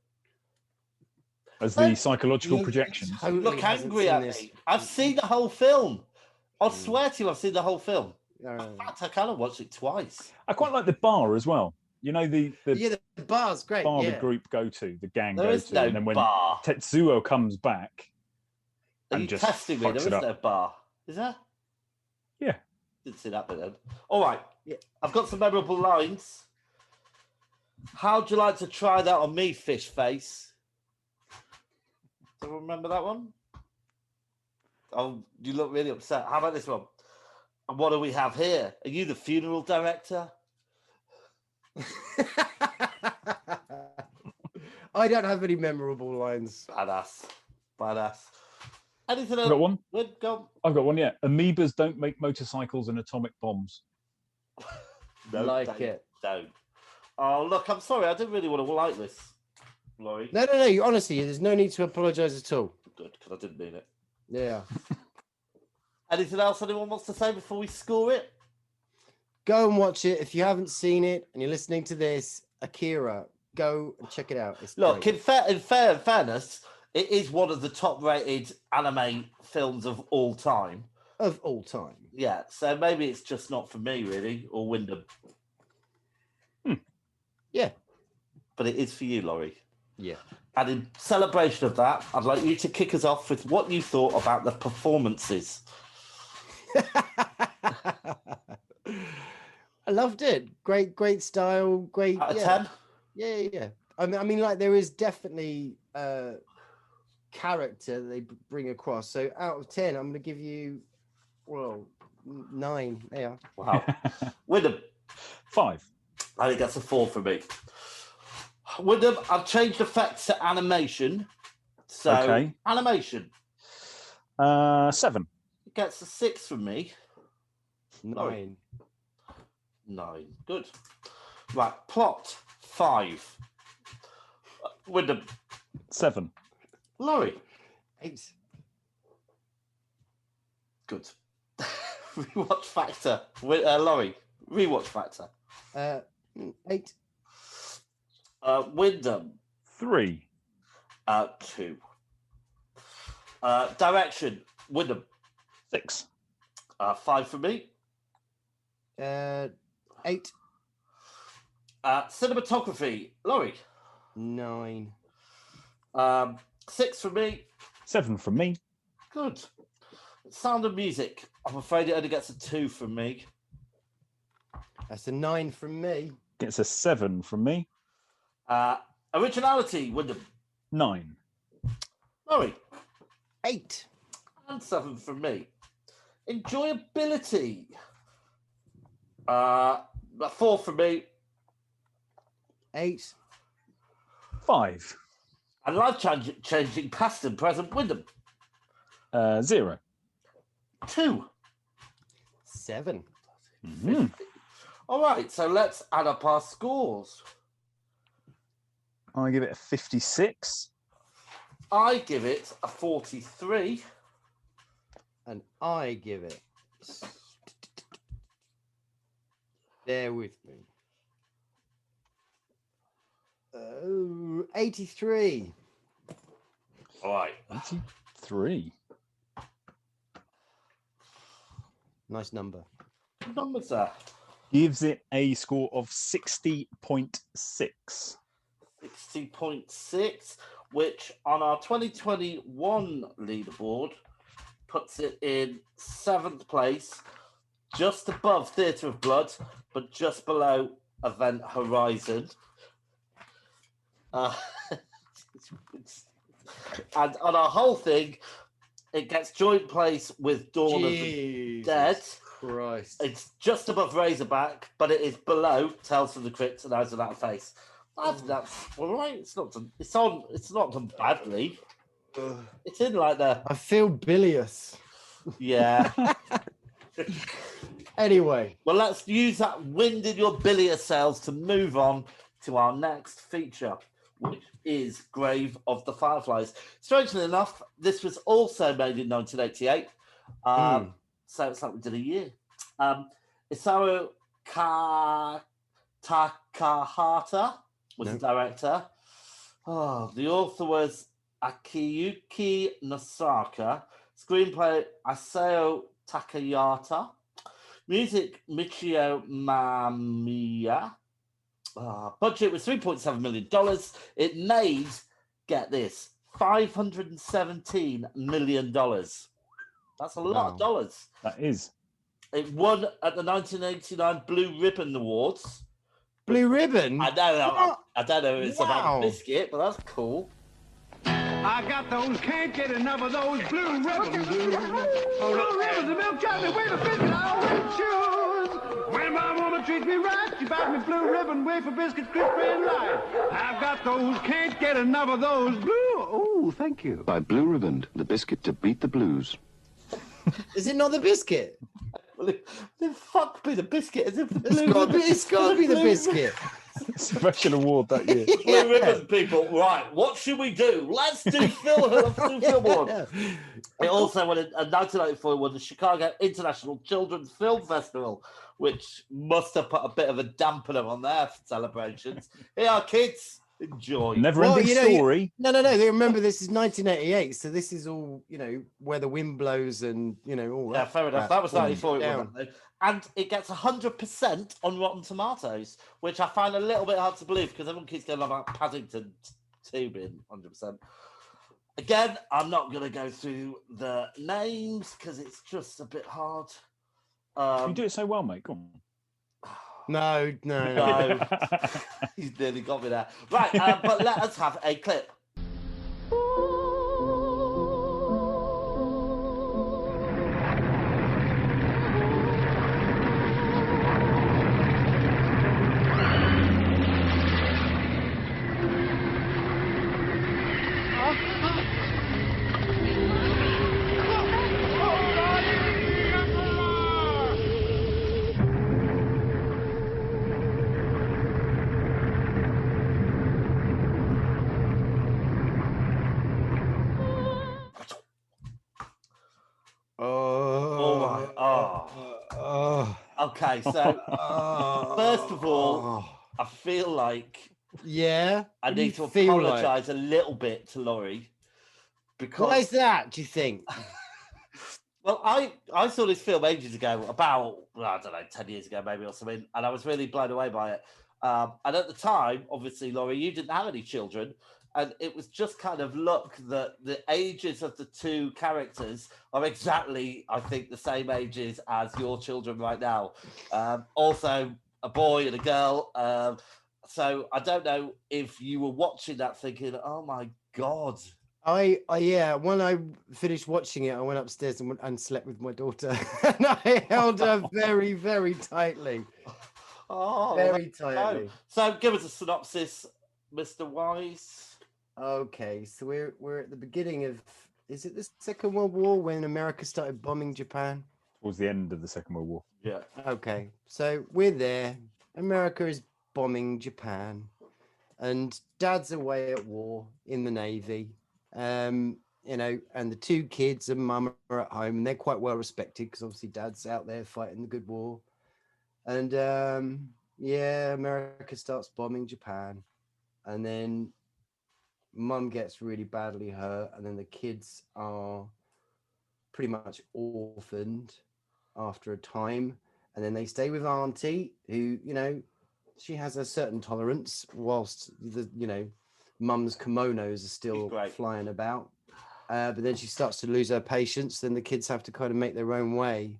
As the psychological projection. Totally look angry at me. I've seen the whole film. I swear to you, I've seen the whole film. In fact, I kind of watched it twice. I quite like the bar as well. You know, the bar's great. Bar the group go to, the gang there go is to. No and then when bar. Tetsuo comes back. Are you just testing me? There is no bar. Is there? Yeah. Didn't see that bit then. All right. Yeah. I've got some memorable lines. How'd you like to try that on me, fish face? Do you remember that one? Oh, you look really upset. How about this one? And what do we have here? Are you the funeral director? I don't have any memorable lines. Badass. Anything else? I've got one. Go. I've got one. Yeah, amoebas don't make motorcycles and atomic bombs. No, Like it. Don't. Oh, look, I'm sorry. I didn't really want to like this, Laurie. No. Honestly, there's no need to apologise at all. Good, because I didn't mean it. Yeah. Anything else anyone wants to say before we score it? Go and watch it. If you haven't seen it and you're listening to this, Akira, go and check it out. It's Look, great. in fairness, it is one of the top-rated anime films of all time. Of all time. Yeah, so maybe it's just not for me, really, or Wyndham. Yeah. But it is for you, Laurie. Yeah. And in celebration of that, I'd like you to kick us off with what you thought about the performances. I loved it. Great style. Great. Out of 10? Yeah. I mean, like there is definitely character they bring across. So out of 10, I'm going to give you, 9. Yeah. Wow. Wyndham. 5. I think that's a 4 for me. Wyndham, I've changed effects to animation. So, Okay. animation. 7. It gets a 6 from me. 9. 9. Good. Right. Plot. 5. Wyndham. 7. Laurie. 8. Good. Rewatch factor. Laurie. Rewatch factor. 8. Wyndham. 3. 2. Direction. Wyndham. 6. 5 for me. 8. Cinematography. Laurie. 9. 6 for me. 7 from me. Good. Sound of music. I'm afraid it only gets a 2 from me. That's a 9 from me. Gets a 7 from me. Originality. Wyndham. 9. Laurie. 8. And 7 from me. Enjoyability. 4 for me. 8. 5. And life-changing past and present. Wyndham. 0. 2. 7. Mhm. All right, so let's add up our scores. I give it a 56. I give it a 43. And I give it. Bear with me. 83. All right. 83. Nice number. What numbers there? Gives it a score of 60.6. 60.6, which on our 2021 leaderboard puts it in 7th place, just above Theatre of Blood, but just below Event Horizon. And on our whole thing, it gets joint place with Dawn of the Dead. Christ. It's just above Razorback, but it is below Tales from the Crypt and Eyes Without a Face. I think that's all right. It's not done badly. It's in like the I feel bilious. yeah. Anyway. Well, let's use that wind in your bilious sails to move on to our next feature, which is Grave of the Fireflies. Strangely enough, this was also made in 1988. So it's like we did a year. Isaru Takahata was the director. Oh, the author was Akiyuki Nosaka. Screenplay Asao Takayata. Music Michio Mamiya. Budget was $3.7 million. It made, get this, $517 million. That's a lot of dollars. That is. It won at the 1989 Blue Ribbon Awards. Blue Ribbon? I don't know if it's about a biscuit, but that's cool. I got those, can't get enough of those blue ribbon blues. Blue ribbons, the milk chocolate, wafer biscuit, I always choose. When my woman treats me right, she buys me blue ribbon, wafer biscuits, crispy and light. I've got those, can't get enough of those blue. Oh, thank you. By Blue Ribbon, the biscuit to beat the blues. Is it not the biscuit? The fuck be the biscuit? Is it the blue It's got to be the biscuit. Special award that year. Blue ribbon, people. Right, what should we do? Let's do film award. It also won in 1994 won the Chicago International Children's Film Festival, which must have put a bit of a dampener on their celebrations. Here are kids. Enjoy. Never-ending story. No. They remember this is 1988, so this is all where the wind blows and all. Yeah, fair enough. That was 94. And it gets 100% on Rotten Tomatoes, which I find a little bit hard to believe because everyone keeps going on about Paddington 2 being 100%. Again, I'm not going to go through the names because it's just a bit hard. You do it so well, mate. Go on. No. He's nearly got me there. Right, but let us have a clip. Okay, so first of all, I feel like I need to apologise a little bit to Laurie because why is that? Do you think? Well, I saw this film ages ago, about I don't know, 10 years ago maybe or something, and I was really blown away by it. And at the time, obviously, Laurie, you didn't have any children. And it was just kind of luck that the ages of the two characters are exactly, I think, the same ages as your children right now. Also, a boy and a girl. So I don't know if you were watching that thinking, oh, my God. When I finished watching it, I went upstairs and slept with my daughter. And I held her very, very tightly. Oh, very tightly. So give us a synopsis, Mr. Wise. Okay, so we're at the beginning of, is it the Second World War when America started bombing Japan? Towards the end of the Second World War. Yeah. Okay, so we're there. America is bombing Japan, and Dad's away at war in the Navy. And the two kids and Mum are at home, and they're quite well respected because obviously Dad's out there fighting the good war. And America starts bombing Japan, and then Mum gets really badly hurt, and then the kids are pretty much orphaned after a time, and then they stay with Auntie, who she has a certain tolerance whilst Mum's kimonos are still flying about, but then she starts to lose her patience. Then the kids have to kind of make their own way,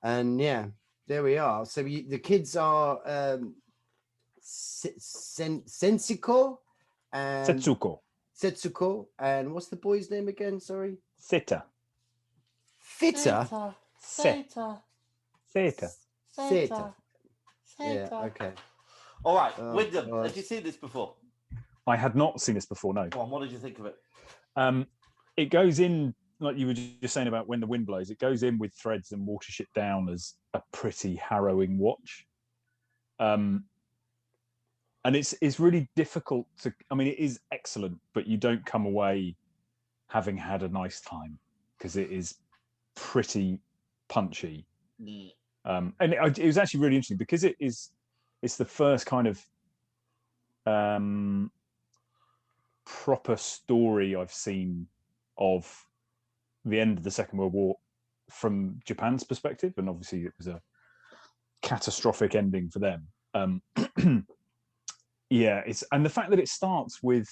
and there we are. So the kids are Sensiko and Setsuko, and what's the boy's name again? Sorry, Seta. Fitter. Seta. Yeah. Okay. All right, Wyndham. Had you seen this before? I had not seen this before. No. Go on, what did you think of it? It goes in, like you were just saying about When the Wind Blows. It goes in with Threads and Watership Down as a pretty harrowing watch. And it's really difficult to. I mean, it is excellent, but you don't come away having had a nice time because it is pretty punchy. And it was actually really interesting because it's the first kind of proper story I've seen of the end of the Second World War from Japan's perspective, and obviously it was a catastrophic ending for them. And the fact that it starts with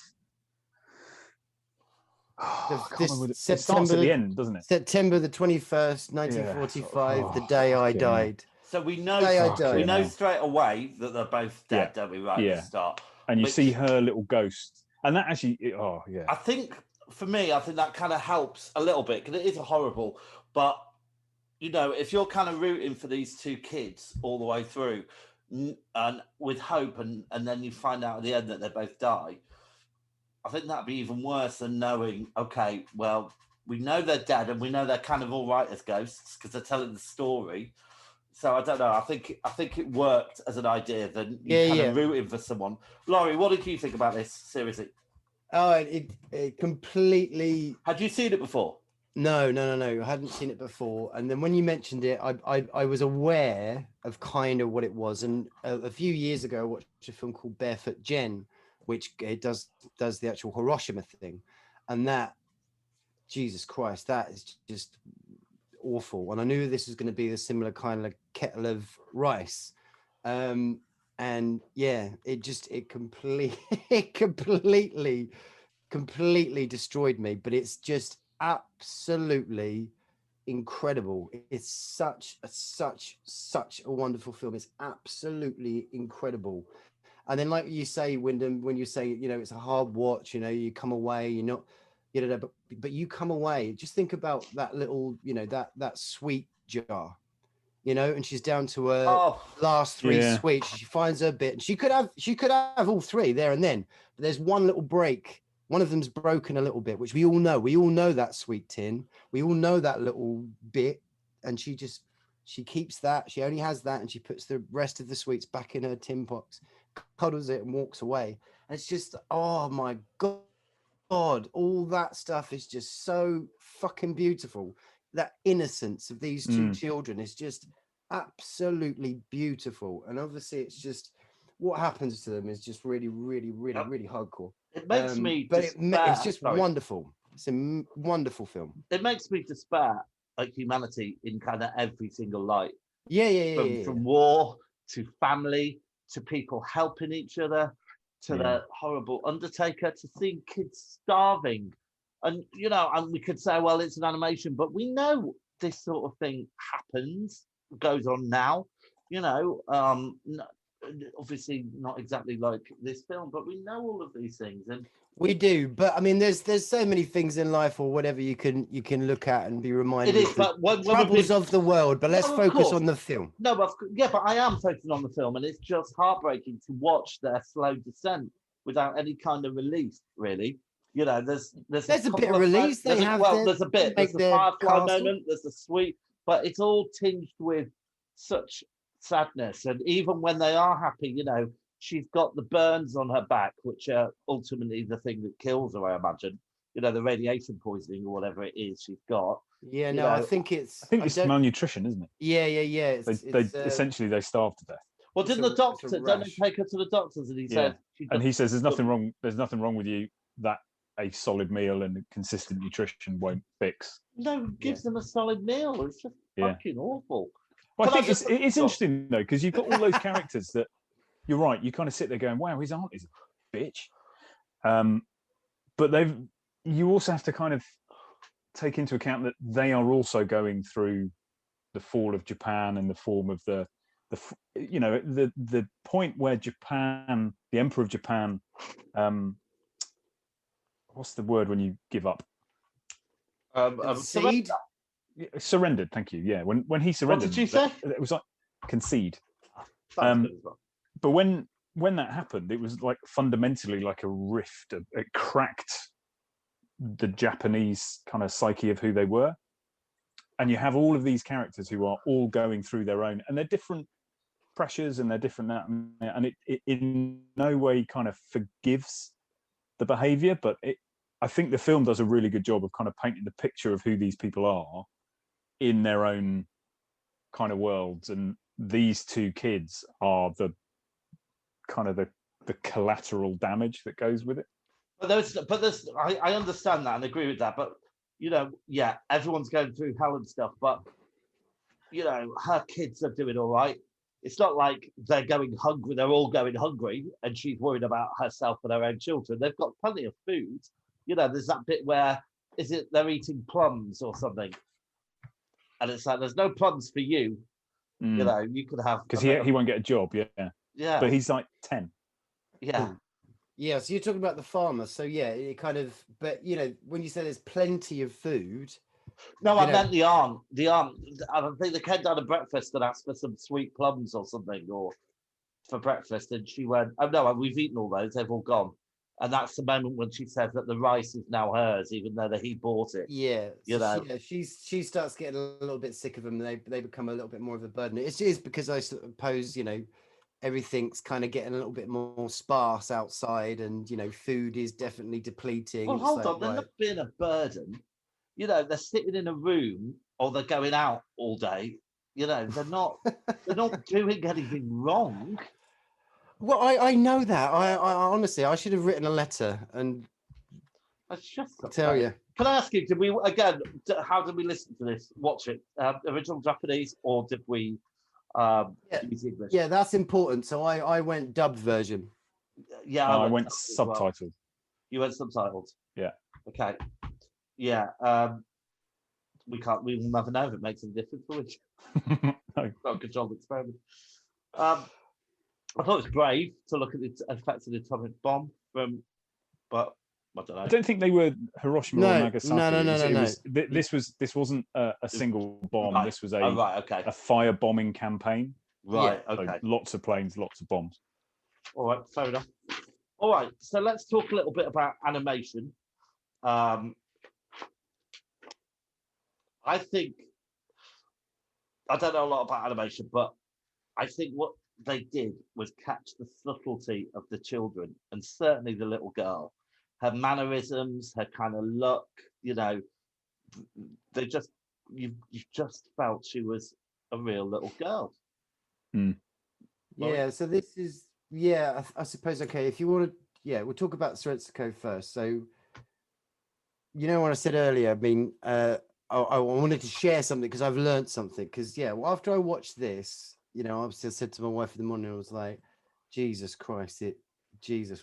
it starts at the end, doesn't it? September the 21st, 1945, the day I died. So we know straight away that they're both dead, don't we? Right at the start. And you see her little ghost, and that actually, I think for me, I think that kind of helps a little bit because it is horrible. But you know, if you're kind of rooting for these two kids all the way through, and with hope, and then you find out at the end that they both die, I think that'd be even worse than knowing. Okay, well, we know they're dead, and we know they're kind of all right as ghosts because they're telling the story. So I don't know. I think it worked as an idea than you kind of rooting for someone. Laurie, what did you think about this series? Oh, it completely. Had you seen it before? No. I hadn't seen it before. And then when you mentioned it, I was aware of kind of what it was. And a few years ago, I watched a film called Barefoot Jen, which it does the actual Hiroshima thing. And that, Jesus Christ, that is just awful. And I knew this was going to be a similar kind of kettle of rice. And yeah, it completely destroyed me. But it's just absolutely incredible. It's such a wonderful film. It's absolutely incredible. And then, like you say, Wyndham, when you say, you know, it's a hard watch, you know, you come away, you're not, you know, but you come away, just think about that little, you know, that sweet jar, you know, and she's down to her last three sweets. She finds her bit, and she could have all three there and then, but there's one little break. One of them's broken a little bit, which we all know that sweet tin. We all know that little bit, and she keeps that. She only has that, and she puts the rest of the sweets back in her tin box, cuddles it, and walks away. And it's just, oh my God, all that stuff is just so fucking beautiful. That innocence of these two children is just absolutely beautiful. And obviously, it's just what happens to them is just really hardcore. It makes me, but it's just wonderful. It's a wonderful film. It makes me despair at humanity in kind of every single light. From war to family to people helping each other to the horrible Undertaker to seeing kids starving. And, you know, and we could say, well, it's an animation, but we know this sort of thing happens, goes on now, you know, obviously not exactly like this film, but we know all of these things. And we do, but I mean, there's so many things in life or whatever you can look at and be reminded of the troubles of the world, but let's focus on the film. No, but I am focusing on the film, and it's just heartbreaking to watch their slow descent without any kind of relief, really. You know, there's a bit of release. There's a bit. There's the Firefly moment. There's the sweet, but it's all tinged with such sadness. And even when they are happy, you know, she's got the burns on her back, which are ultimately the thing that kills her, I imagine. You know, the radiation poisoning or whatever it is she's got. Yeah, no, I think it's malnutrition, isn't it? Yeah. They essentially they starve to death. Well, didn't the doctor? Don't they take her to the doctors? And he said, and he says, "There's nothing wrong. There's nothing wrong with you. That a solid meal and consistent nutrition won't fix." No, gives them a solid meal. It's just fucking awful. Well, I think it's interesting though, because you've got all those characters that you're right. You kind of sit there going, "Wow, his aunt is a bitch," but you also have to kind of take into account that they are also going through the fall of Japan and the form of the point where Japan, the Emperor of Japan, what's the word when you give up? Concede? Surrendered. Thank you. Yeah, when he surrendered. What did you say? It was like concede. But when that happened, it was like fundamentally like a rift. It cracked the Japanese kind of psyche of who they were, and you have all of these characters who are all going through their own, and they're different pressures and they're different that, and it in no way kind of forgives the behavior, but I think the film does a really good job of kind of painting the picture of who these people are in their own kind of worlds, and these two kids are the kind of the collateral damage that goes with it. But I understand that and agree with that, but you know, yeah, everyone's going through hell and stuff, but you know, her kids are doing all right. It's not like they're going hungry, they're all going hungry, and she's worried about herself and her own children. They've got plenty of food. You know, there's that bit where they're eating plums or something, and it's like there's no plums for you. You know, you could have because he won't get a job. Yeah, but he's like 10. Yeah. Yeah, so you're talking about the farmer. So yeah, it kind of, but you know, when you say there's plenty of food. No, I know- meant the aunt. The aunt. I think they came down to breakfast and asked for some sweet plums or something, or for breakfast, and she went, "Oh no, we've eaten all those. They've all gone." And that's the moment when she says that the rice is now hers, even though he bought it. Yeah, You know. she starts getting a little bit sick of them. They become a little bit more of a burden. It is because I suppose, you know, everything's kind of getting a little bit more sparse outside, and you know, food is definitely depleting. Well, It's hold like, on, they're right. not being a burden. You know, they're sitting in a room or they're going out all day. You know, they're not doing anything wrong. Well, I know that. I honestly, I should have written a letter and It's just tell you. Can I ask you, did we, again, how did we listen to this, watch it? Original Japanese, or did we use English? Yeah, that's important. So I went dubbed version. Yeah, I went dubbed as well. subtitled. You went subtitled? Yeah. Okay. Yeah. We will never know if it makes any difference, will we? No. Not a controlled experiment. I thought it was brave to look at the effects of the atomic bomb but I don't know. I don't think they were Hiroshima or Nagasaki. No. This wasn't a single bomb. Right. This was okay. a fire bombing campaign. Right. So Okay. lots of planes, lots of bombs. All right. Fair enough. All right. So let's talk a little bit about animation. I think I don't know a lot about animation, but I think what they did was catch the subtlety of the children, and certainly the little girl, her mannerisms, her kind of look. You know, they just you just felt she was a real little girl. Yeah. So this is I suppose okay. If you want to, we'll talk about Setsuko first. So, you know what I said earlier. I mean, I wanted to share something because I've learned something. Because after I watched this, you know, obviously I said to my wife in the morning, I was like, Jesus Christ,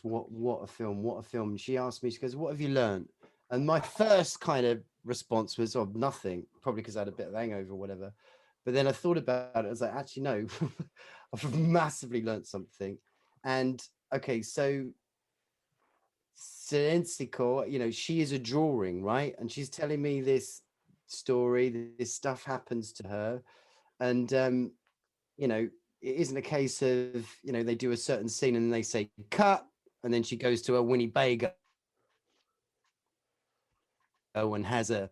what a film, what a film. And she asked me, she goes, what have you learned? And my first kind of response was, oh, nothing, probably because I had a bit of hangover or whatever. But then I thought about it. I was like, actually, no, I've massively learned something. And okay, so Setsuko, you know, she is a drawing, right? And she's telling me this story, this stuff happens to her. And, you know, it isn't a case of, you know, they do a certain scene and they say cut, and then she goes to a Winnebago and has a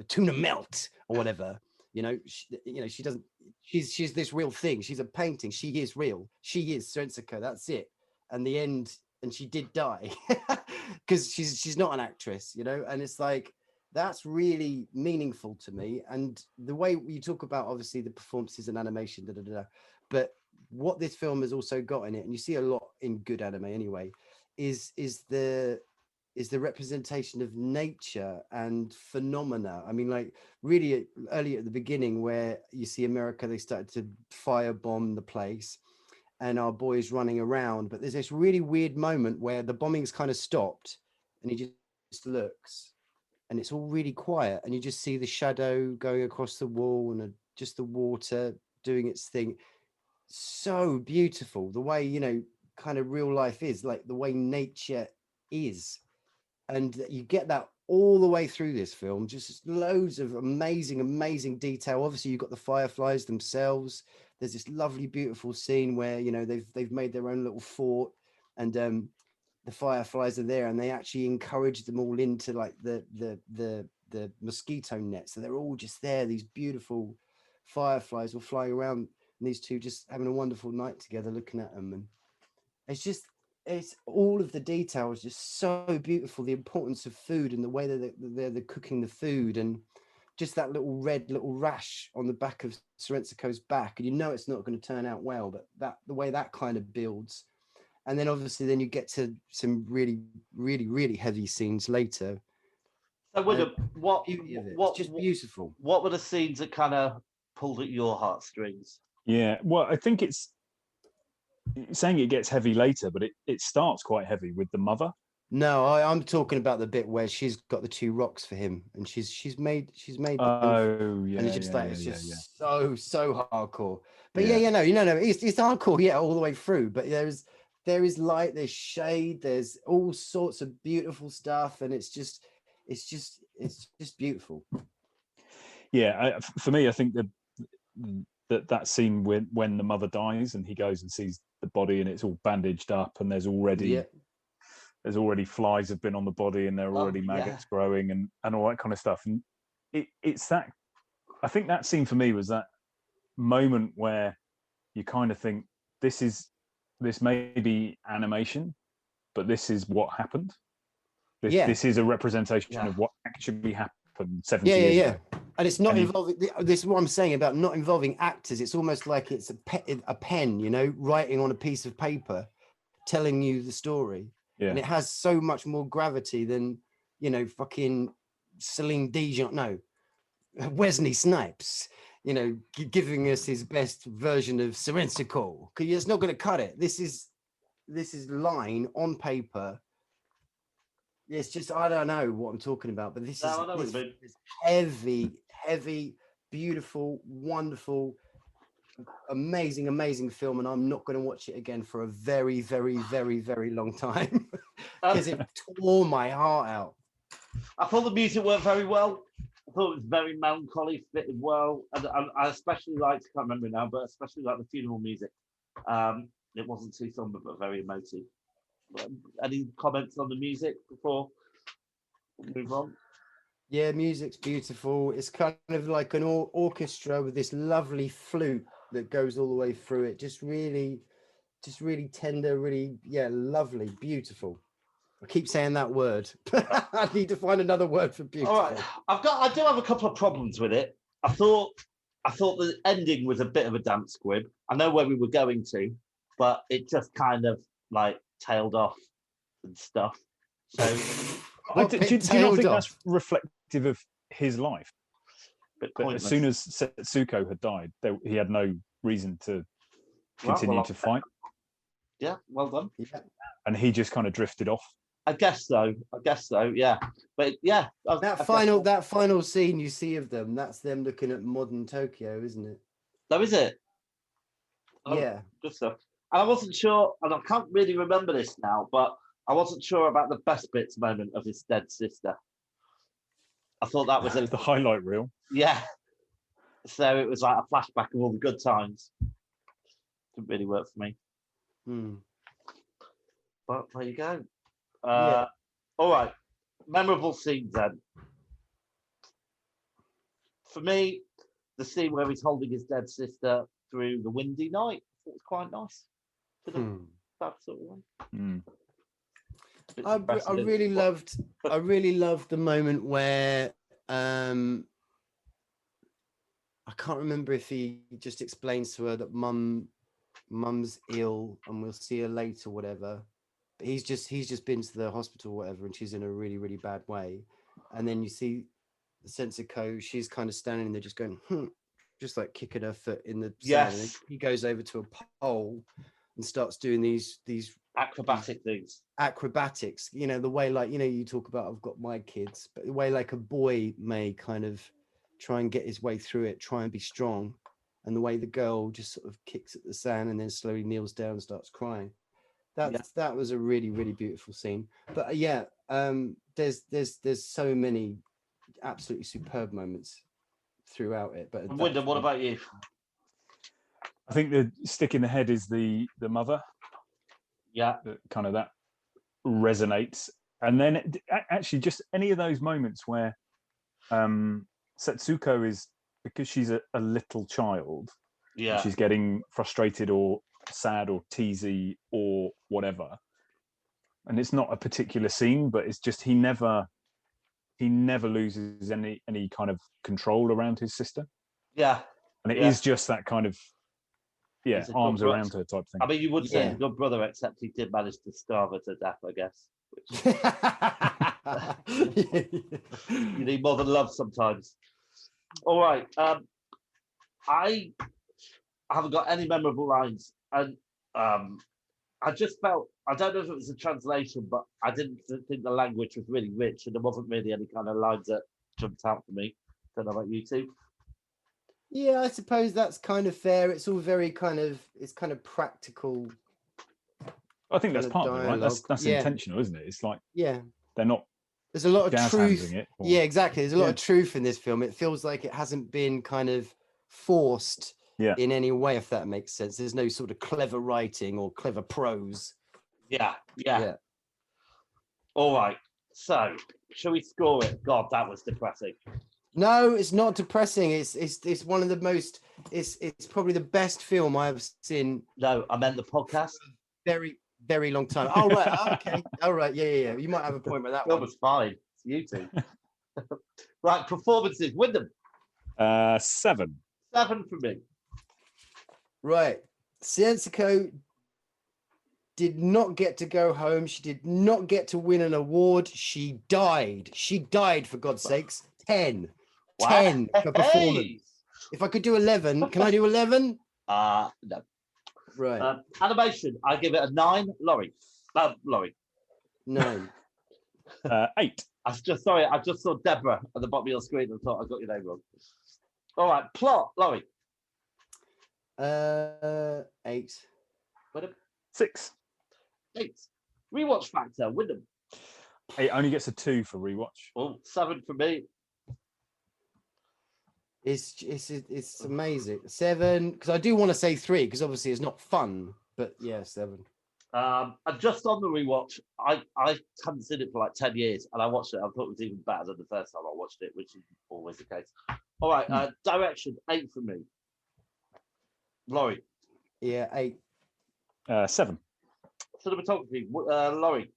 tuna melt or whatever. You know, she doesn't. She's this real thing. She's a painting. She is real. She is Setsuko. That's it. And the end. And she did die because she's not an actress, you know. And it's like that's really meaningful to me. And the way you talk about obviously the performances and animation, but what this film has also got in it, and you see a lot in good anime anyway, is the representation of nature and phenomena. I mean, like really early at the beginning where you see America, they started to firebomb the place and our boys running around. But there's this really weird moment where the bombing's kind of stopped and he just looks and it's all really quiet. And you just see the shadow going across the wall and just the water doing its thing. So beautiful. The way, you know, kind of real life is, like the way nature is. And you get that all the way through this film, just loads of amazing detail. Obviously, you've got the fireflies themselves. There's this lovely, beautiful scene where, you know, they've made their own little fort, and the fireflies are there, and they actually encourage them all into like the mosquito net. So they're all just there. These beautiful fireflies all flying around, and these two just having a wonderful night together, looking at them. And it's all of the detail is just so beautiful. The importance of food and the way that they're cooking the food, and just that little red rash on the back of Setsuko's back, and you know it's not going to turn out well, but the way that kind of builds. And then obviously then you get to some really heavy scenes later. So William, it's just beautiful. What were the scenes that kind of pulled at your heartstrings? Yeah, well, I think it's saying it gets heavy later, but it starts quite heavy with the mother. No, I'm talking about the bit where she's got the two rocks for him, and she's made. Oh yeah, and it's just so hardcore. But no, it's hardcore, all the way through. But there's there is light, there's shade, there's all sorts of beautiful stuff, and it's just beautiful. Yeah, for me, I think that scene when the mother dies and he goes and sees the body and it's all bandaged up and there's already flies have been on the body and there are already maggots growing and all that kind of stuff. And it's that, I think that scene for me was that moment where you kind of think this may be animation, but this is what happened. This is a representation of what actually happened 70 years ago. And it's not involving, this is what I'm saying about not involving actors. It's almost like it's a pen, you know, writing on a piece of paper, telling you the story. Yeah. And it has so much more gravity than, you know, fucking Celine Dion, no, Wesley Snipes, you know, giving us his best version of Serensical. Because it's not going to cut it. This is line on paper. It's just, I don't know what I'm talking about, but this is heavy, beautiful, wonderful, amazing film, and I'm not going to watch it again for a very, very, very, very long time because it tore my heart out. I thought the music worked very well. I thought it was very melancholy, fitted well, and I especially liked, I can't remember now, but especially like the funeral music. It wasn't too somber, but very emotive. Any comments on the music before we move on? Yeah, music's beautiful. It's kind of like an orchestra with this lovely flute that goes all the way through it. Just really tender, really, lovely, beautiful. I keep saying that word. I need to find another word for beautiful. All right, I do have a couple of problems with it. I thought the ending was a bit of a damp squib. I know where we were going to, but it just kind of like tailed off and stuff. So do you not think that's reflective of his life? But as soon as Setsuko had died, he had no reason to continue to fight. Yeah, well done. Yeah. And he just kind of drifted off. I guess so. Yeah. But yeah, that final scene you see of them, that's them looking at modern Tokyo, isn't it? Oh, is it? Oh, yeah. Good stuff. And I wasn't sure, and I can't really remember this now, but I wasn't sure about the best bits moment of his dead sister. I thought that was the highlight reel. Yeah. So it was like a flashback of all the good times. Didn't really work for me. But there you go. All right. Memorable scenes then. For me, the scene where he's holding his dead sister through the windy night, I thought was quite nice. That sort of way. I really loved the moment where I can't remember if he just explains to her that mum's ill and we'll see her later, whatever. But he's just been to the hospital, whatever, and she's in a really, really bad way. And then you see Setsuko, she's kind of standing there just going, just like kicking her foot in the sand. And he goes over to a pole and starts doing these acrobatic things. Acrobatics, you know, the way, like, you know, you talk about I've got my kids, but the way like a boy may kind of try and get his way through it, try and be strong, and the way the girl just sort of kicks at the sand and then slowly kneels down and starts crying. That was a really, really beautiful scene. But there's so many absolutely superb moments throughout it. But Wyndham, what about you? I think the stick in the head is the mother. Yeah, kind of that resonates. And then actually just any of those moments where Setsuko is, because she's a little child, she's getting frustrated or sad or teasy or whatever, and it's not a particular scene, but it's just he never loses any kind of control around his sister. And it is just that kind of arms around her type thing. I mean, you would say good brother, except he did manage to starve her to death, I guess. You need more than love sometimes. All right. I haven't got any memorable lines, and I just felt, I don't know if it was a translation, but I didn't think the language was really rich, and there wasn't really any kind of lines that jumped out for me. Don't know about you two. Yeah, I suppose that's kind of fair. It's all very kind of practical I think that's kind of part of it, right? That's dialogue. Yeah. intentional, isn't it? It's like Yeah. they're not There's a lot of jazz truth. handsing it. Or... Yeah, exactly. There's a lot Yeah. of truth in this film. It feels like it hasn't been kind of forced in any way, if that makes sense. There's no sort of clever writing or clever prose. Yeah. All right. So, shall we score it? God, that was depressing. No, it's not depressing. It's one of the most. It's probably the best film I've seen. No, I meant the podcast. Very, very long time. Oh right, okay. All right, yeah. You might have a point with that That one. was fine. It's you two. Right, performances. Wyndham. 7. 7 for me. Right, Siensico did not get to go home. She did not get to win an award. She died. She died, for God's sakes. 10. Wow. 10 for performance. If I could do 11, can I do 11? No. Right. Animation, I give it a 9. Laurie. 9. 8. I just saw Deborah at the bottom of your screen and thought I got your name wrong. All right, plot, Laurie. 8. Wyndham. 6. 8. Rewatch factor, Wyndham. It only gets a 2 for rewatch. Oh, 7 for me. It's amazing. 7, because I do want to say 3, because obviously it's not fun, but yeah, 7. And just on the rewatch, I haven't seen it for like 10 years, and I watched it. I thought it was even better than the first time I watched it, which is always the case. All right, direction, 8 for me. Laurie. Yeah, 8. 7. Cinematography, Laurie.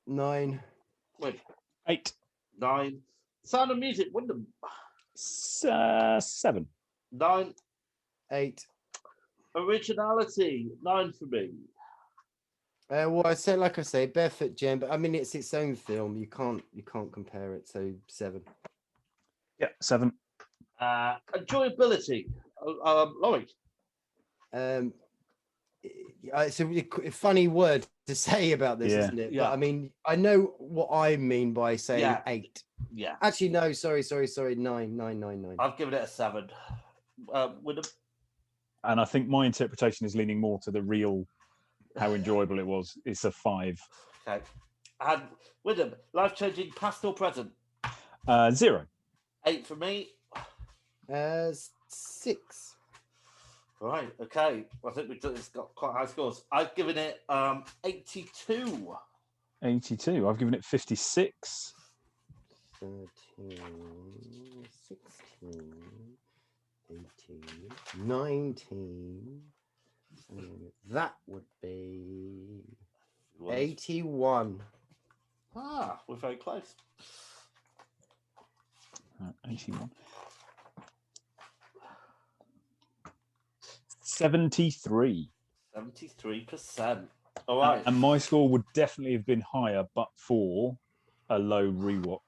9. Wait. 8. 9. Sound of music, Wyndham. 7. 9. 8. Originality, 9 for me. Well, I say, Barefoot Gem, but I mean it's its own film. You can't compare it. So 7. Yeah, 7. Enjoyability, Laurie. It's a funny word to say about this, isn't it? Yeah. But I mean, I know what I mean by saying 8. Yeah. Actually, no. Sorry. 9. I've given it a 7. Wyndham. And I think my interpretation is leaning more to the real, how enjoyable it was. It's a 5. Okay. And Wyndham, life-changing past or present? 0. 8 for me. 6. Right, okay. I think it's got quite high scores. I've given it 82. 82. I've given it 56. 13, 16, 18, 19. That would be 81. Ah, we're very close. 81. 73. 73%. All right. And my score would definitely have been higher, but for a low rewatch.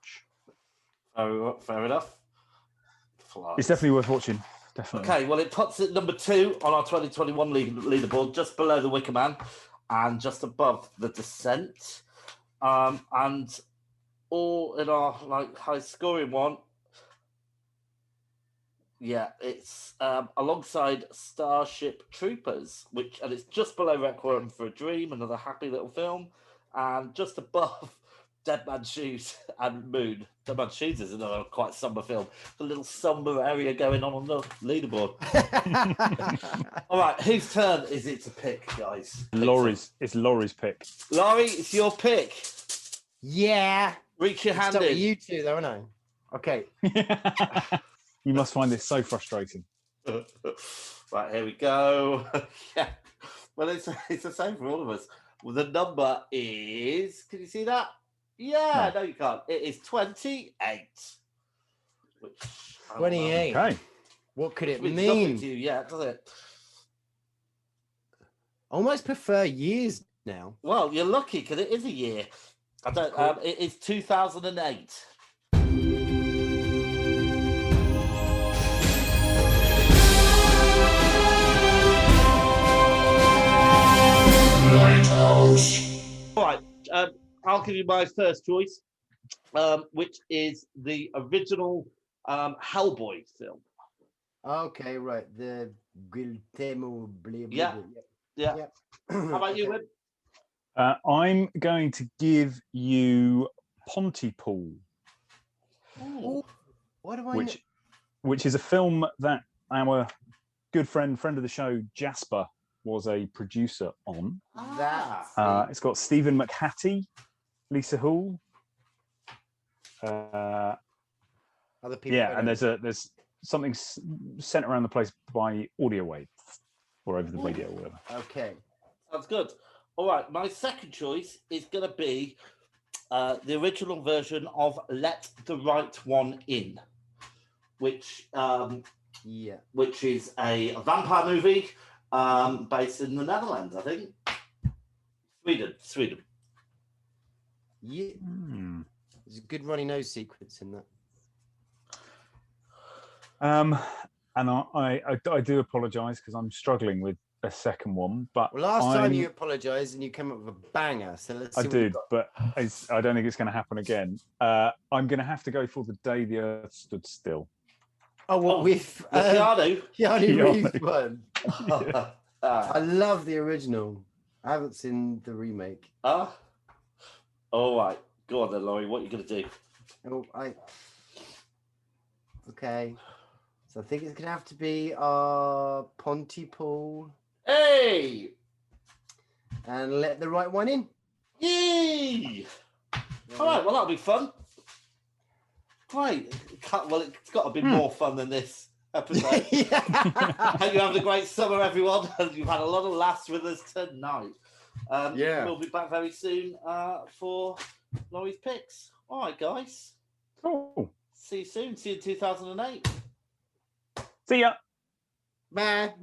Fair enough. Flies. It's definitely worth watching. Definitely. Okay, well, it puts it number 2 on our 2021 leaderboard, just below The Wicker Man and just above The Descent. And all in our high scoring one. Yeah, it's alongside Starship Troopers, and it's just below Requiem for a Dream, another happy little film, and just above Dead Man's Shoes and Moon. Dead Man's Shoes is another quite somber film. A little somber area going on the leaderboard. All right, whose turn is it to pick, guys? It's Laurie's pick. Laurie, it's your pick. Yeah. Reach your hand in. You two, though, aren't I? Okay. You must find this so frustrating. Right, here we go. Yeah. Well, it's the same for all of us. Well, the number is, can you see that? Yeah, no you can't. It is 28. Which 28. Okay. What could it means mean? nothing to you yet, does it? I almost prefer years now. Well, you're lucky because it is a year. I don't. It is 2008. All right, I'll give you my first choice, which is the original Hellboy film. Okay, right. The Guillermo. Yeah. How about you, Wim? I'm going to give you Pontypool, What do I which is a film that our good friend of the show, Jasper, was a producer on. It's got Stephen McHattie, Lisa Hall. Other people. Yeah, and there's something sent around the place by audio wave or over the radio or whatever. Okay. Sounds good. All right, my second choice is going to be the original version of Let the Right One In, which is a vampire movie based in the Netherlands, I think. Sweden. Yeah. There's a good runny nose sequence in that. And I do apologise because I'm struggling with a second one. But last time you apologised and you came up with a banger, so let's see. I did, but I don't think it's going to happen again. I'm going to have to go for The Day the Earth Stood Still. With Keanu Reeves one. I love the original. I haven't seen the remake. All right, go on then, Laurie. What are you going to do? Okay. So I think it's going to have to be Pontypool. Hey! And Let the Right One In. Yay! All right, well, that'll be fun. Great. Well, it's got to be more fun than this episode. Hope you're having a great summer, everyone. You've had a lot of laughs with us tonight. We'll be back very soon for Laurie's picks. All right, guys. Cool. See you soon. See you in 2008. See ya. Bye.